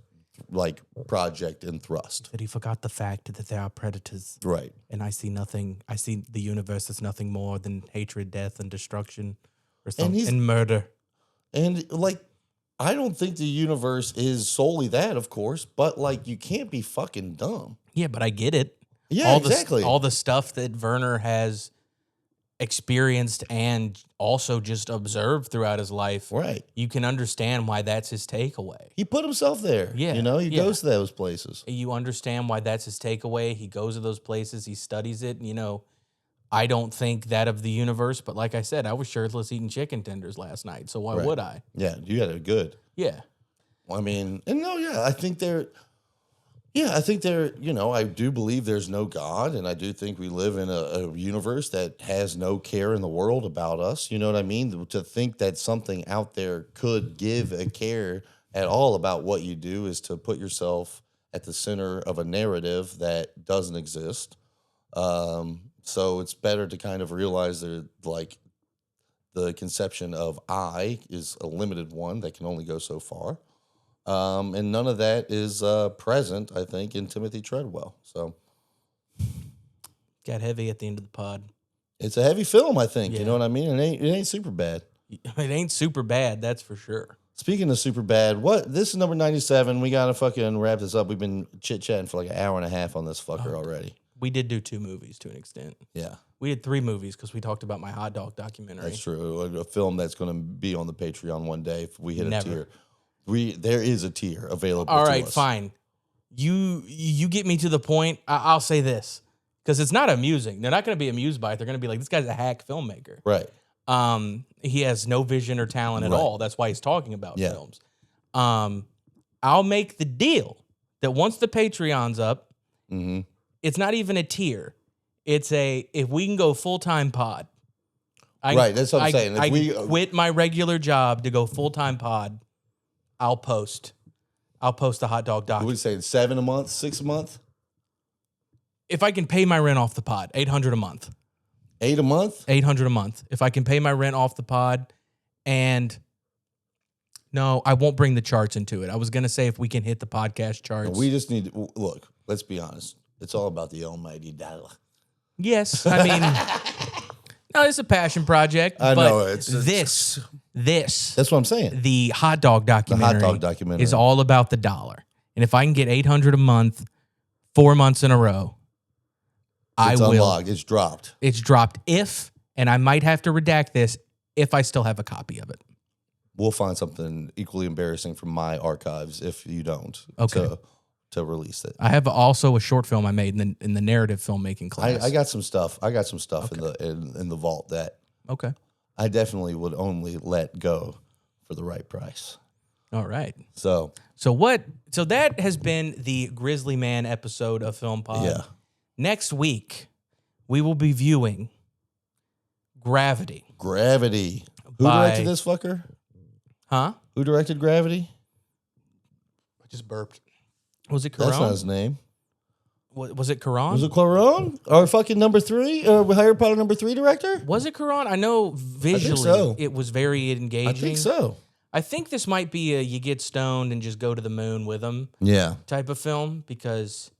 like project and thrust. That he forgot the fact that there are predators. Right. And I see nothing. I see the universe as nothing more than hatred, death, and destruction, or something, and murder. And like, I don't think the universe is solely that, of course, but like, you can't be fucking dumb. Yeah, but I get it. Yeah, exactly. All the stuff that Werner has experienced and also just observed throughout his life, Right. you can understand why that's his takeaway. He put himself there. Yeah, You know, he yeah. goes to those places. You understand why that's his takeaway. He goes to those places, he studies it. You know, I don't think that of the universe, but like I said, I was shirtless eating chicken tenders last night, so why Right. would I? Yeah, you had it good. Yeah. I mean, and no, yeah, I think you know, I do believe there's no God, and I do think we live in a universe that has no care in the world about us. You know what I mean? To think that something out there could give a care at all about what you do is to put yourself at the center of a narrative that doesn't exist. So it's better to kind of realize that, like, the conception of I is a limited one that can only go so far. And none of that is present, I think, in Timothy Treadwell. So Got heavy at the end of the pod. it's a heavy film, I think. Yeah. You know what I mean? It ain't super bad. It ain't super bad, that's for sure. Speaking of super bad, this is number 97. We got to fucking wrap this up. We've been chit-chatting for like an hour and a half on this fucker already. We did do 2 movies to an extent. Yeah, We did 3 movies because we talked about my hot dog documentary. that's true. A film that's going to be on the Patreon one day if we hit Never. a tier. There is a tier available All to right, us. fine. You get me to the point. I'll say this because it's not amusing. They're not going to be amused by it. They're going to be like, this guy's a hack filmmaker. Right. He has no vision or talent at Right. all. That's why he's talking about Yeah. films. I'll make the deal that once the Patreon's up, Mm-hmm. it's not even a tier. It's if we can go full-time pod. Right, that's what I'm saying. If I we quit my regular job to go full-time pod, I'll post the hot dog doc. What we saying, 7 a month, 6 a month, If I can pay my rent off the pod, $800 a month. 8 a month. $800 a month. If I can pay my rent off the pod, and no, I won't bring the charts into it. I was gonna say if we can hit the podcast charts. We just need to look. Let's be honest. It's all about the almighty dollar. Yes, I mean, no, it's a passion project. I but know, it's this. That's what I'm saying. The hot dog documentary. hot dog documentary is all about the dollar, and if I can get $800 a month, 4 months in a row, It's I will. unlocked. It's dropped. It's dropped and I might have to redact this if I still have a copy of it. We'll find something equally embarrassing from my archives if you don't. Okay. To release it. I have also a short film I made in the narrative filmmaking class. I got some stuff. I got some stuff in the vault that Okay. I definitely would only let go for the right price. All right. So So that has been the Grizzly Man episode of Film Pod. yeah. Next week, we will be viewing Gravity. Gravity. Who By- directed this fucker? Huh? Who directed Gravity? I just burped. Was it That's not Caron? his name. Was it Caron? Was it Claron? Our fucking number 3? Harry Potter number 3 director? Was it Caron? I know visually so. it was very engaging. I think so. I think this might be a you get stoned and just go to the moon with them Yeah. type of film because,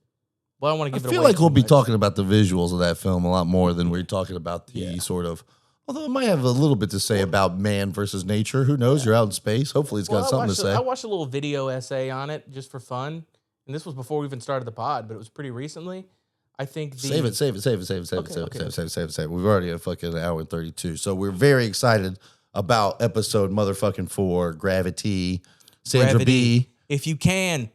well, I don't want to I give it feel away like we'll too be much. talking about the visuals of that film a lot more than we're talking about the sort of. Although it might have a little bit to say about man versus nature. Who knows? You're out in space. Hopefully, it's got something to say. I watched a little video essay on it just for fun, and this was before we even started the pod, but it was pretty recently. I think the Save it. We've already at fucking hour and 32. So we're very excited about episode motherfucking 4, Gravity. Sandra Gravity. B. If you can,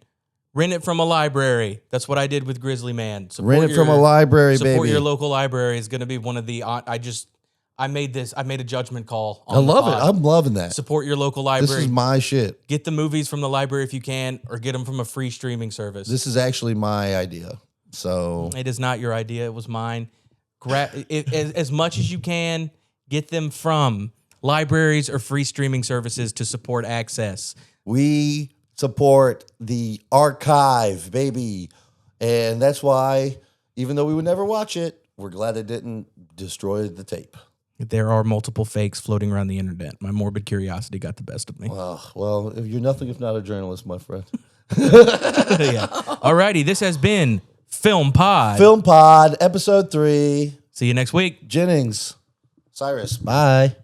rent it from a library. That's what I did with Grizzly Man. Rent it from a library, Support baby. your local library is going to be one of the. I made a judgment call. I love it. I'm loving that. Support your local This library. is my shit. Get the movies from the library if you can, or get them from a free streaming service. This is actually my idea. So It is not your idea. It was mine. As much as you can, get them from libraries or free streaming services to support access. we support the archive, baby. And that's why, even though we would never watch it, we're glad it didn't destroy the tape. There are multiple fakes floating around the internet. My morbid curiosity got the best of me. Well, if you're nothing if not a journalist, my friend. Yeah. Alrighty, this has been Film Pod. Film Pod, episode 3. See you next week. Jennings Cyrus. Bye.